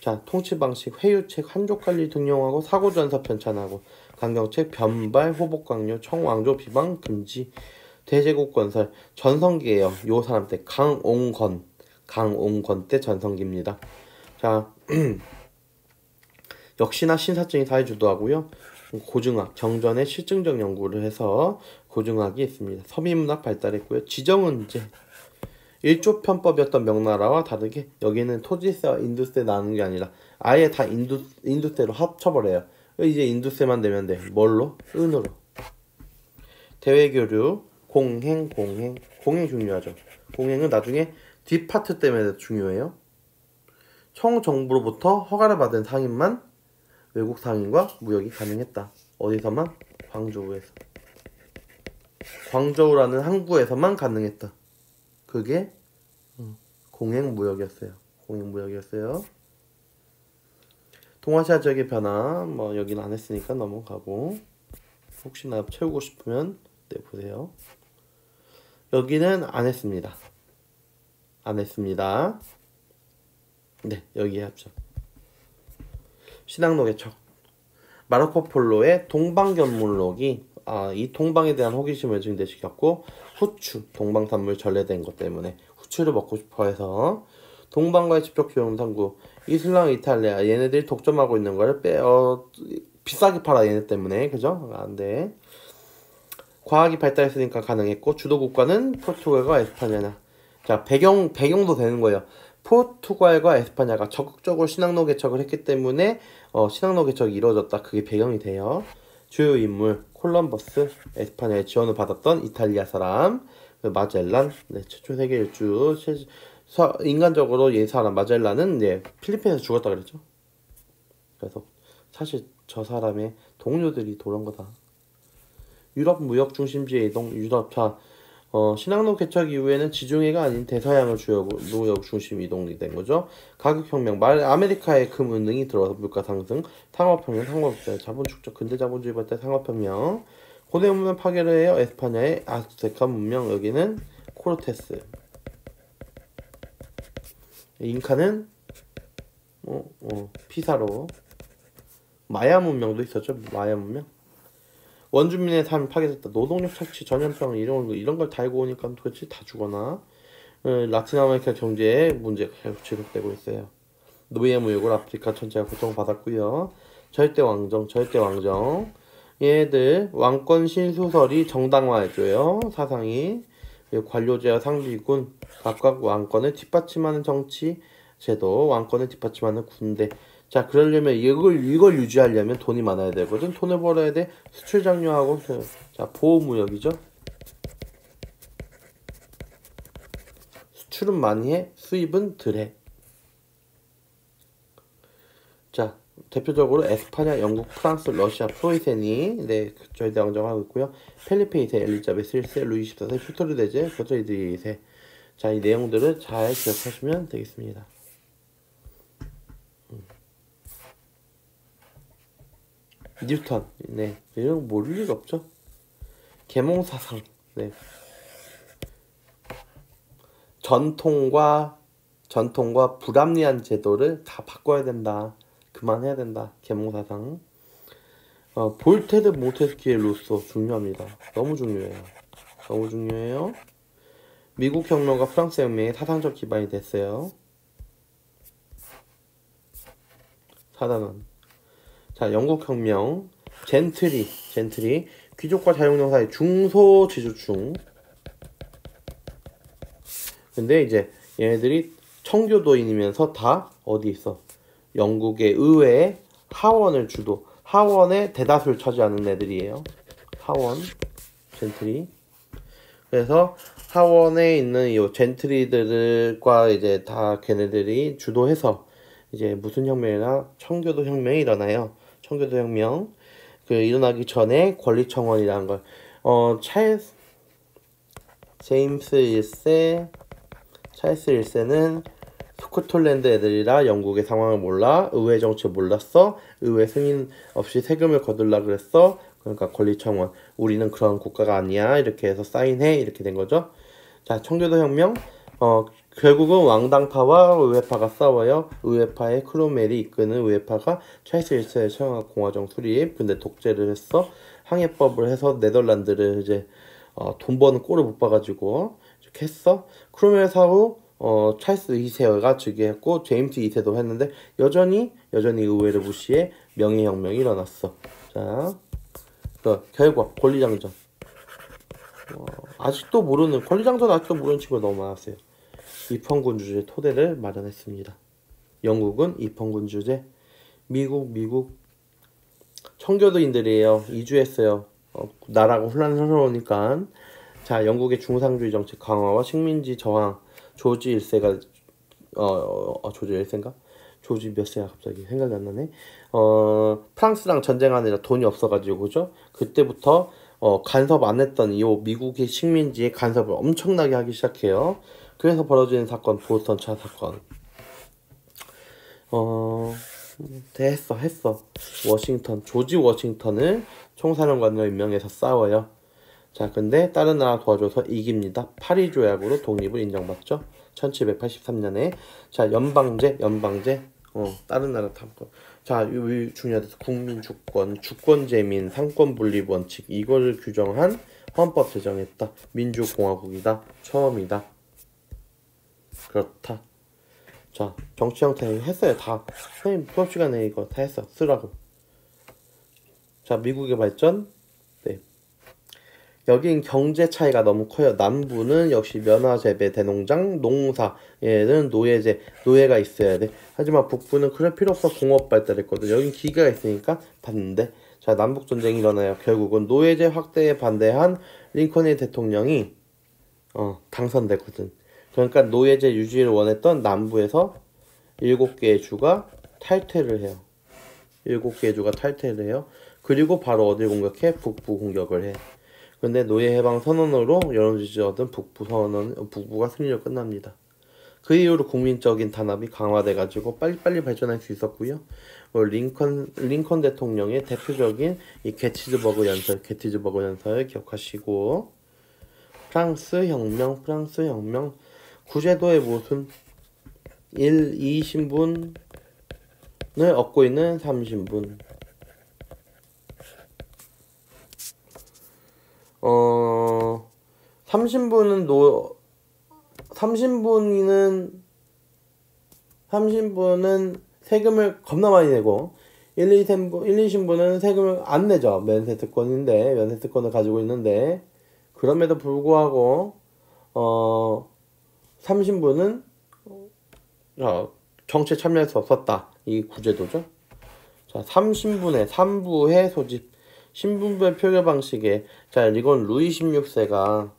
자, 통치 방식, 회유책, 한족관리 등용하고 사고전서 편찬하고 강경책, 변발, 호복 강요, 청왕조 비방 금지, 대제국 건설, 전성기예요. 요 사람 때 강옹건 때 전성기입니다. 자, 역시나 신사증이 사회 주도하고요. 고증학, 경전의 실증적 연구를 해서 고증학이 있습니다. 서민문학 발달했고요. 지정은 이제 1조 편법이었던 명나라와 다르게 여기는 토지세와 인두세 나누는 게 아니라 아예 다 인두세로 합쳐버려요. 이제 인두세만 내면 돼. 뭘로? 은으로. 대외교류, 공행 중요하죠. 공행은 나중에 뒷파트 때문에 중요해요. 청정부로부터 허가를 받은 상인만 외국 상인과 무역이 가능했다. 어디서만? 광저우라는 항구에서만 가능했다. 그게 공행무역이었어요. 동아시아 지역의 변화, 뭐 여기는 안 했으니까 넘어가고, 혹시나 채우고 싶으면 보세요. 여기는 안 했습니다. 네, 여기에 합쳐. 신앙록의 척. 마르코 폴로의 동방견물록이 이 동방에 대한 호기심을 증대시켰고, 후추, 동방산물 전래된 것 때문에 후추를 먹고 싶어해서 동방과의 직접 교류 탐구, 이슬람, 이탈리아 얘네들이 독점하고 있는 거를 비싸게 팔아 얘네 때문에, 그죠? 안 돼. 과학이 발달했으니까 가능했고, 주도 국가는 포르투갈과 에스파냐나. 자, 배경도 되는 거예요. 포르투갈과 에스파냐가 적극적으로 신앙로 개척을 했기 때문에 신앙로 개척이 이루어졌다. 그게 배경이 돼요. 주요 인물 콜럼버스, 에스파냐의 지원을 받았던 이탈리아 사람, 마젤란, 최초 세계 일주. 인간적으로 이 사람 마젤란은 필리핀에서 죽었다 그랬죠. 그래서 사실 저 사람의 동료들이 도런 거다. 유럽 무역 중심지의 이동. 신앙로 개척 이후에는 지중해가 아닌 대서양을 주요 무역 중심 이동이 된 거죠. 가격혁명, 아메리카의 금은능이 들어와서 물가 상승, 상업혁명, 자본 축적, 근대 자본주의 발달, 상업혁명, 고대 문명 파괴를 해요. 에스파냐의 아스테카 문명, 여기는 코르테스. 잉카는 피사로. 마야 문명도 있었죠. 마야 문명. 원주민의 삶이 파괴됐다. 노동력 착취, 전염병 이런 걸 다 알고 오니까 도대체 다 죽어나. 라틴 아메리카 경제에 문제가 계속 지속되고 있어요. 노예 무역으로 아프리카 전체가 고통받았고요. 절대왕정. 얘들 왕권 신수설이 정당화해줘요. 사상이. 관료제와 상비군, 각각 왕권을 뒷받침하는 정치 제도, 왕권을 뒷받침하는 군대. 자, 그러려면 이걸 유지하려면 돈이 많아야 되거든. 돈을 벌어야 돼. 수출 장려하고. 자, 보호무역이죠. 수출은 많이 해, 수입은 덜 해. 자, 대표적으로 에스파냐, 영국, 프랑스, 러시아, 프로이센이 네, 저희 대왕정하고 있고요. 펠리페 2세, 엘리자베스 1세, 루이 14세, 슈토르 대제, 고트리드 2세. 자, 이 내용들을 잘 기억하시면 되겠습니다. 뉴턴, 네, 이런 거 모를 리가 없죠. 계몽사상, 네. 전통과 불합리한 제도를 다 바꿔야 된다. 그만해야 된다. 계몽사상. 볼테드 모테스키의 루소 중요합니다. 너무 중요해요. 너무 중요해요. 미국 혁명과 프랑스 혁명의 사상적 기반이 됐어요. 4단원. 자, 영국 혁명. 젠트리. 귀족과 자영농 사이 중소지주층. 근데 이제 얘네들이 청교도인이면서 다 어디 있어? 영국의 의회에 하원의 대다수를 차지하는 애들이에요. 하원, 젠트리. 그래서 하원에 있는 이 젠트리들과 이제 다 걔네들이 주도해서 이제 무슨 혁명이나 청교도 혁명이 일어나요. 청교도 혁명. 그 일어나기 전에 권리청원이라는 걸 찰스 1세는 스코틀랜드 애들이라 영국의 상황을 몰라. 의회 정책 몰랐어. 의회 승인 없이 세금을 거둘라 그랬어. 그러니까 권리청원. 우리는 그런 국가가 아니야. 이렇게 해서 사인해. 이렇게 된 거죠. 자, 청교도 혁명. 결국은 왕당파와 의회파가 싸워요. 의회파의 크롬웰이 이끄는 의회파가 찰스 1세의 청약 공화정 수립. 근데 독재를 했어. 항해법을 해서 네덜란드를 이제 돈 버는 꼴을 못 봐가지고 이렇게 했어. 크롬웰 사후 찰스 2세가 즉위했고 제임스 2세도 했는데 여전히 의회를 무시해 명예혁명이 일어났어. 자, 결과 권리장전. 아직도 모르는 친구가 너무 많았어요. 입헌군주제 토대를 마련했습니다. 영국은 입헌군주제, 미국 청교도인들이에요. 이주했어요. 나라가 혼란스러우니까. 자, 영국의 중상주의 정책 강화와 식민지 저항. 조지 1세가 조지 1세인가? 조지 몇 세야 갑자기 생각이 안 나네. 프랑스랑 전쟁하느라 돈이 없어가지고 그죠? 그때부터 간섭 안 했던 이 미국의 식민지에 간섭을 엄청나게 하기 시작해요. 그래서 벌어지는 사건, 보스턴 차 사건. 했어. 조지 워싱턴을 총사령관으로 임명해서 싸워요. 자, 근데 다른 나라 도와줘서 이깁니다. 파리 조약으로 독립을 인정받죠. 1783년에. 자, 연방제. 다른 나라 탐구. 자, 이 중요하다. 국민주권, 주권제민, 상권분립 원칙 이거를 규정한 헌법 제정했다. 민주공화국이다. 처음이다. 그렇다. 자, 정치 형태 했어요. 다. 선생님 수업 시간에 이거 다 했어. 쓰라고. 자, 미국의 발전. 네. 여긴 경제 차이가 너무 커요. 남부는 역시 면화재배, 대농장, 농사. 얘는 노예가 있어야 돼. 하지만 북부는 그럴 필요 없어. 공업 발달했거든. 여긴 기계가 있으니까 봤는데. 자, 남북 전쟁이 일어나요. 결국은 노예제 확대에 반대한 링컨의 대통령이 당선되거든. 그러니까 노예제 유지를 원했던 남부에서 7개의 주가 탈퇴를 해요. 7개의 주가 탈퇴를 해요. 그리고 바로 어딜 공격해? 북부 공격을 해. 근데 노예 해방 선언으로 여론 지지를 얻은 북부가 승리로 끝납니다. 그 이후로 국민적인 단합이 강화돼가지고 빨리빨리 발전할 수 있었고요. 링컨 대통령의 대표적인 이 게티즈버그 연설 기억하시고. 프랑스 혁명 구제도의 모순 1, 2신분을 얻고 있는 3신분. 3신분은 세금을 겁나 많이 내고 1, 2신분은 세금을 안 내죠. 면세특권을 가지고 있는데 그럼에도 불구하고 3신분은 정치에 참여할 수 없었다. 이 구제도죠. 자, 3부의 소집 신분별 표결 방식에 자, 이건 루이 16세가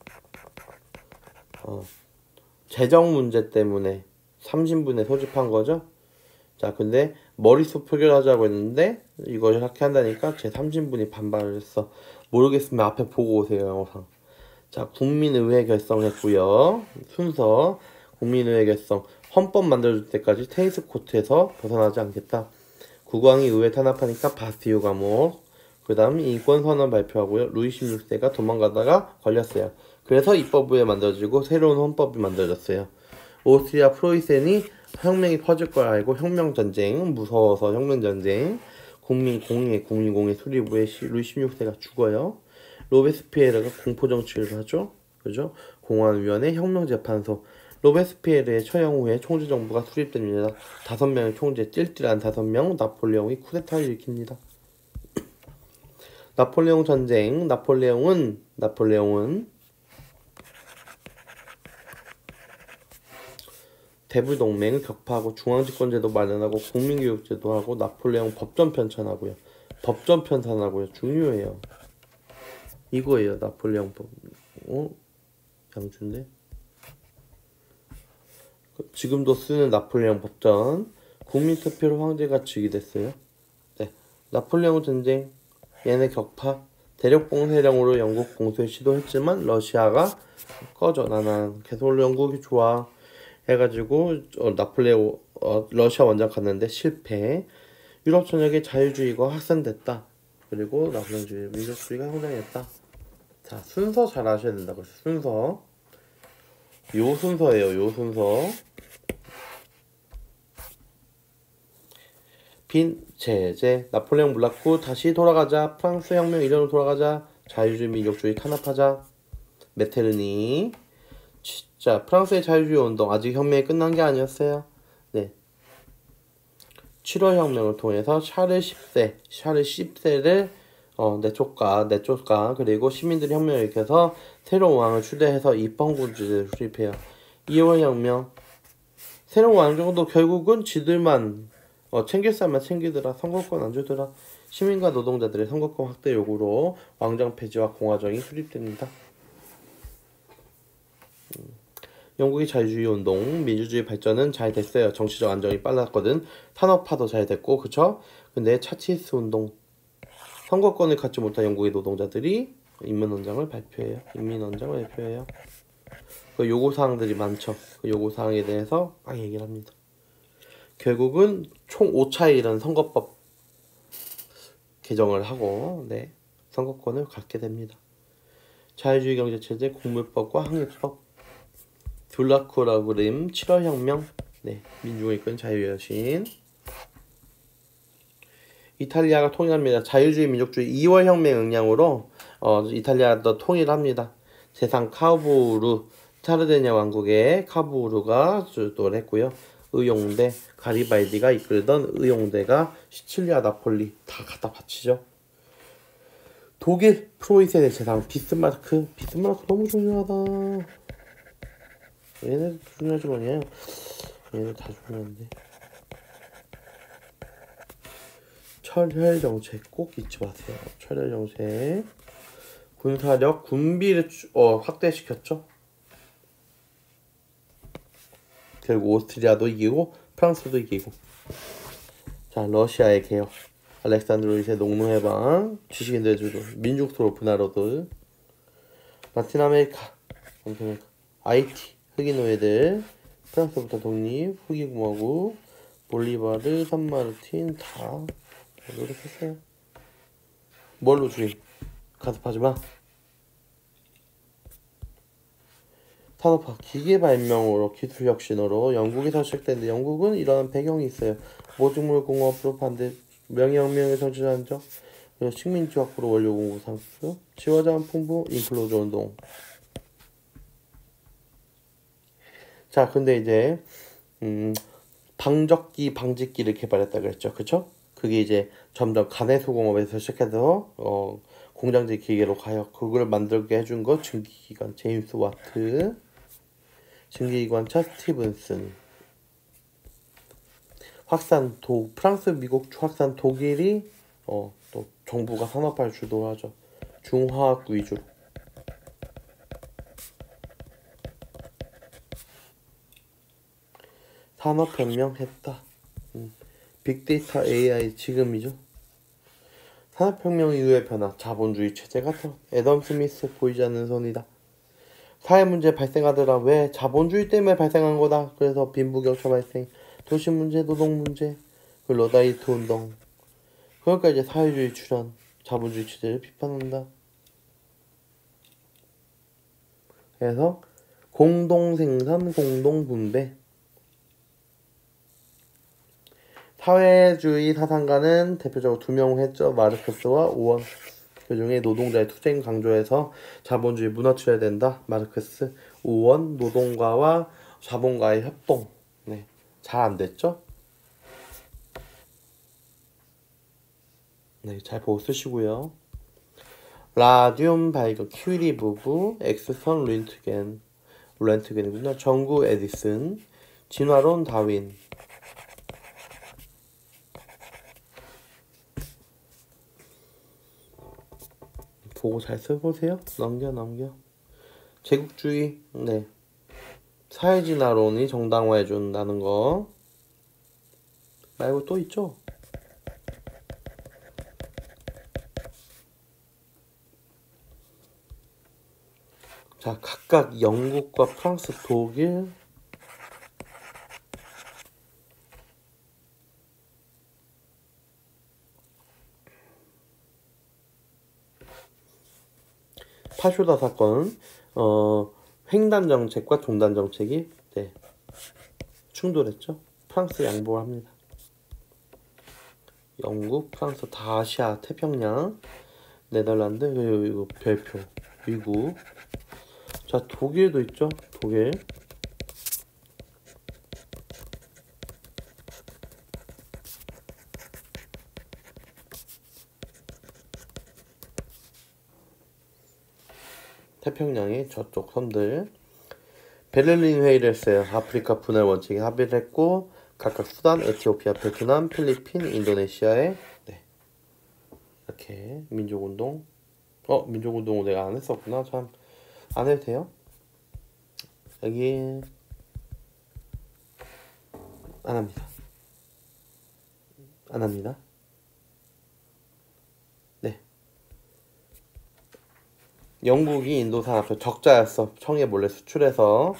재정 문제 때문에 3신분에 소집한 거죠. 자, 근데 머릿속 표결하자고 했는데 이걸 이렇게 한다니까 제 3신분이 반발을 했어. 모르겠으면 앞에 보고 오세요, 영상. 자, 국민의회 결성했고요. 순서 국민의회 결성. 헌법 만들어줄 때까지 테니스 코트에서 벗어나지 않겠다. 국왕이 의회 탄압하니까 바스티유 감옥. 그 다음 인권선언 발표하고요. 루이 16세가 도망가다가 걸렸어요. 그래서 입법부에 만들어지고 새로운 헌법이 만들어졌어요. 오스트리아 프로이센이 혁명이 퍼질 걸 알고 혁명전쟁, 무서워서 혁명전쟁, 국민공예 수립 후에 루이 16세가 죽어요. 로베스피에르가 공포정치를 하죠. 그죠? 공안위원회 혁명재판소. 로베스피에르의 처형 후에 총재정부가 수립됩니다. 5명의 총재, 띨띨한 5명, 나폴레옹이 쿠데타를 일으킵니다. 나폴레옹 전쟁, 나폴레옹은 대불동맹을 격파하고 중앙집권제도 마련하고 국민교육제도 하고 나폴레옹 법전 편찬하고요. 중요해요. 이거예요. 나폴레옹 법. 양준데? 지금도 쓰는 나폴레옹 법전. 국민투표로 황제가 즉위됐어요. 네. 나폴레옹 전쟁, 얘네 격파, 대륙봉쇄령으로 영국 공수에 시도했지만 러시아가 꺼져. 나는 계속 영국이 좋아 해가지고 나폴레옹 러시아 원정 갔는데 실패. 유럽 전역에 자유주의가 확산됐다. 그리고 나폴레옹주의 민족주의가 성장했다. 자, 순서 잘 아셔야 된다고. 순서 요 순서예요. 요 순서. 빈, 제재, 나폴레옹 몰랐고 다시 돌아가자. 프랑스 혁명 이전으로 돌아가자. 자유주의 민족주의 탄압하자. 메테르니. 자, 프랑스의 자유주의 운동 아직 혁명이 끝난 게 아니었어요. 네. 7월 혁명을 통해서 샤를 10세를 내쫓가 그리고 시민들이 혁명을 일으켜서 새로운 왕을 추대해서 입헌군주제를 수립해요. 2월 혁명. 새로운 왕정도 결국은 지들만 챙길 사람만 챙기더라. 선거권 안 주더라. 시민과 노동자들의 선거권 확대 요구로 왕정 폐지와 공화정이 수립됩니다. 영국의 자유주의 운동, 민주주의 발전은 잘 됐어요. 정치적 안정이 빨랐거든. 산업화도 잘 됐고, 그쵸? 근데 차치스 운동, 선거권을 갖지 못한 영국의 노동자들이 인민원장을 발표해요. 그 요구사항들이 많죠. 그 요구사항에 대해서 막 얘기를 합니다. 결국은 총 5차의 이런 선거법 개정을 하고, 네, 선거권을 갖게 됩니다. 자유주의 경제체제, 국물법과 항해법, 둘라쿠라 그림, 7월 혁명, 네, 민중을 이끈 자유의 여신. 이탈리아가 통일합니다. 자유주의 민족주의 2월 혁명 영향으로 이탈리아도 통일합니다. 세상 카부르, 사르데냐 왕국의 카부르가 주도를 했고요. 의용대, 가리발디가 이끌던 의용대가 시칠리아, 나폴리 다 갖다 바치죠. 독일 프로이센의 재상 비스마르크 너무 중요하다. 얘네도 중요하지만요. 얘네 다 중요한데. 철혈 정책 꼭 잊지 마세요. 철혈 정책. 군사력, 군비를 확대시켰죠. 결국 오스트리아도 이기고 프랑스도 이기고. 자, 러시아의 개혁. 알렉산드로 2세 농노해방, 지식인들의 주도, 민족토로 분화로드, 라틴 아메리카, IT, 흑인노예들, 프랑스부터 독립, 후기공화국, 볼리바르, 산마르틴 다 노력했어요. 뭘로 주의? 가습하지마. 산업화, 기계 발명으로 기술혁신으로 영국에서 시작됐는데 영국은 이런 배경이 있어요. 모직물공업으로 반대, 명예혁명의 정치단적, 그리고 식민지확보로 원료공급 상수, 지화자원 풍부, 인클로저 운동. 자, 근데 이제 방직기를 개발했다 그랬죠, 그쵸? 그게 이제 점점 가내수공업에서 시작해서 공장제 기계로 가요. 그걸 만들게 해준 거 증기기관 제임스 와트, 증기기관차 스티븐슨. 프랑스, 미국 확산 독일이 또 정부가 산업화를 주도하죠. 중화학 위주로. 산업혁명 했다. 빅데이터 AI 지금이죠. 산업혁명 이후의 변화, 자본주의 체제가 애덤 스미스 보이지 않는 선이다. 사회 문제 발생하더라. 왜? 자본주의 때문에 발생한 거다. 그래서 빈부격차 발생, 도시 문제, 노동 문제, 그 러다이트 운동. 그러니까 이제 사회주의 출현, 자본주의 체제를 비판한다. 그래서 공동생산, 공동분배. 사회주의 사상가는 대표적으로 두 명 했죠. 마르크스와 오원. 그 중에 노동자의 투쟁 강조해서 자본주의 무너뜨려야 된다. 마르크스. 오원, 노동가와 자본가의 협동. 네, 잘 안 됐죠? 네, 잘 보고 쓰시고요. 라듐 발견, 큐리 부부, 엑스선 렌트겐이군요. 전구 에디슨, 진화론 다윈. 보고 잘 써보세요. 넘겨. 제국주의, 네. 사회진화론이 정당화해준다는 거 말고 또 있죠? 자, 각각 영국과 프랑스, 독일, 파쇼다 사건, 횡단 정책과 종단 정책이 충돌했죠. 프랑스 양보를 합니다. 영국, 프랑스, 다 아시아, 태평양, 네덜란드, 그리고 별표, 미국. 자, 독일도 있죠. 독일. 태평양의 저쪽 섬들. 베를린 회의를 했어요. 아프리카 분할 원칙에 합의를 했고 각각 수단, 에티오피아, 베트남, 필리핀, 인도네시아에 이렇게 민족운동. 민족운동을 내가 안 했었구나. 참 안 해도 돼요? 여기 안 합니다. 안 합니다. 네. 영국이 인도산 앞에 적자였어. 청에 몰래 수출해서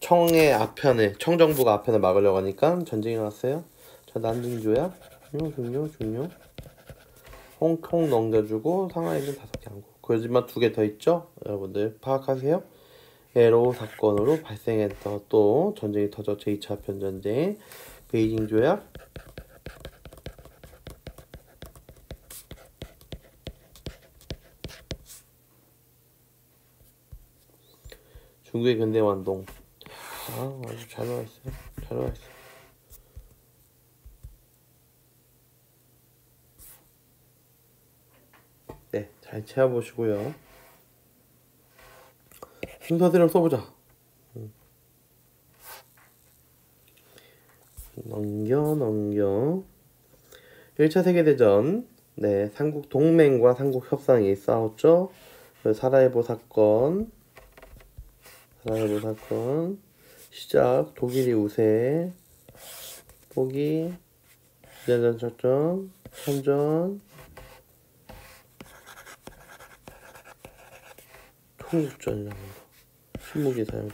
청의 아편을, 청정부가 아편을 막으려고 하니까 전쟁이 났어요. 자, 난징조약 중요. 홍콩 넘겨주고 상하이는 5개 항구. 그러지만 2개 더 있죠? 여러분들 파악하세요? 에로 사건으로 발생해서 또 전쟁이 터져 제2차 아편전쟁. 베이징 조약, 중국의 근대 완동. 아주 잘 나와있어요. 네, 잘 채워보시고요. 순서대로 써보자. 넘겨. 1차 세계대전. 네, 삼국 동맹과 삼국 협상이 싸웠죠. 사라예보 사건. 시작. 독일이 우세. 포기. 비자전 작전. 참전. 총국전이라는 거. 신무기 사용.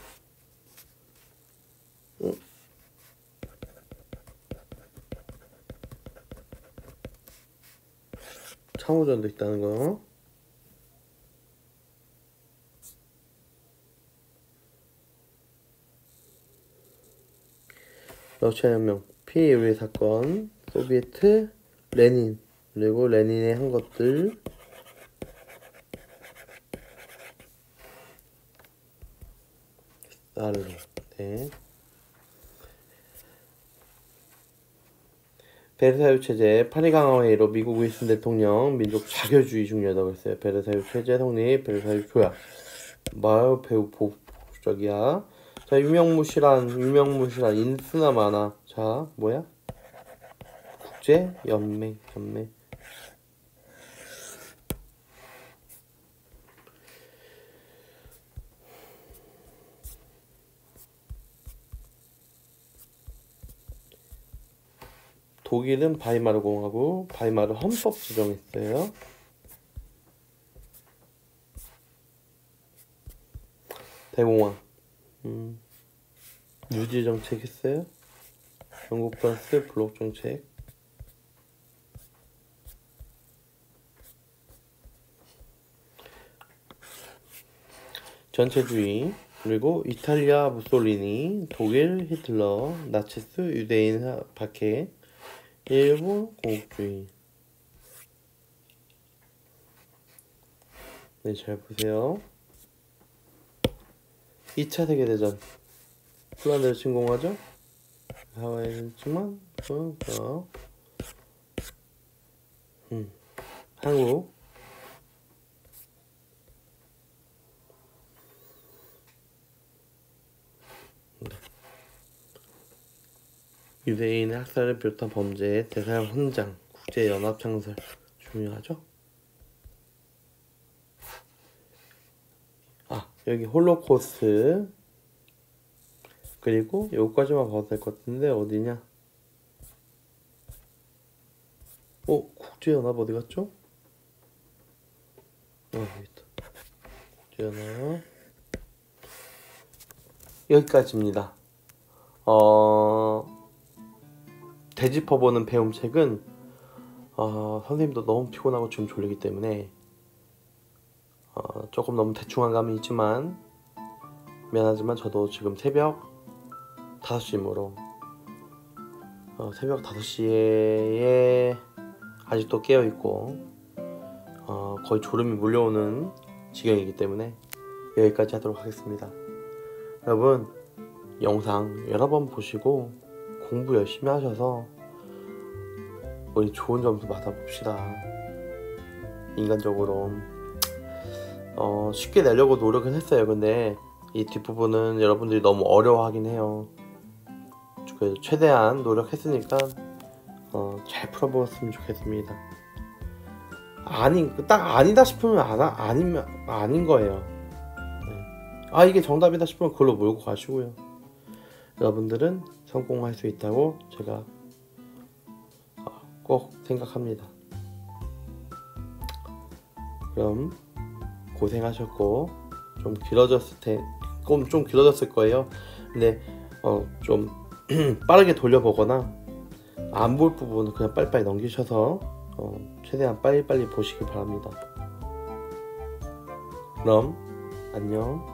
창호전도 있다는 거. 러시아 혁명, 피해의 사건, 소비에트, 레닌, 그리고 레닌의 한 것들. 스탈린. 네. 베르사유 체제, 파리 강화 회의로 미국 윌슨 대통령 민족 자결주의 중요하다고 했어요. 베르사유 체제 성립, 베르사유 조약. 배우 보수적이야. 자, 유명무실한 인스나 많아. 자, 뭐야? 국제 연맹. 독일은 바이마르 공화국, 바이마르 헌법 지정했어요. 대공황, 뉴딜 정책 했어요. 영국, 프랑스 블록 정책. 전체주의, 그리고 이탈리아 무솔리니, 독일 히틀러, 나치스 유대인 박해, 일본 공국주의. 네, 잘 보세요. 2차 세계대전, 폴란드를 침공하죠. 하와이지만 한국. 유대인의 학살을 비롯한 범죄의 대사형 헌장, 국제연합 창설 중요하죠. 여기 홀로코스트. 그리고 여기까지만 봐도 될 것 같은데 어디냐? 국제연합 어디 갔죠? 여기 있다. 국제연합 여기까지입니다. 되짚어보는 배움책은 선생님도 너무 피곤하고 지금 졸리기 때문에 조금 너무 대충한 감이 있지만 미안하지만 저도 지금 새벽 5시이므로 새벽 5시에 아직도 깨어있고 거의 졸음이 몰려오는 지경이기 때문에 여기까지 하도록 하겠습니다. 여러분 영상 여러 번 보시고 공부 열심히 하셔서 우리 좋은 점수 받아봅시다. 인간적으로 쉽게 내려고 노력은 했어요. 근데 이 뒷부분은 여러분들이 너무 어려워하긴 해요. 그래서 최대한 노력했으니까 잘 풀어보았으면 좋겠습니다. 딱 아니다 싶으면 아닌 거예요. 네. 이게 정답이다 싶으면 그걸로 몰고 가시고요. 여러분들은 성공할 수 있다고 제가 꼭 생각합니다. 그럼 고생하셨고 좀 길어졌을 거예요. 근데 좀 빠르게 돌려보거나 안 볼 부분은 그냥 빨리빨리 넘기셔서 최대한 빨리빨리 보시길 바랍니다. 그럼 안녕.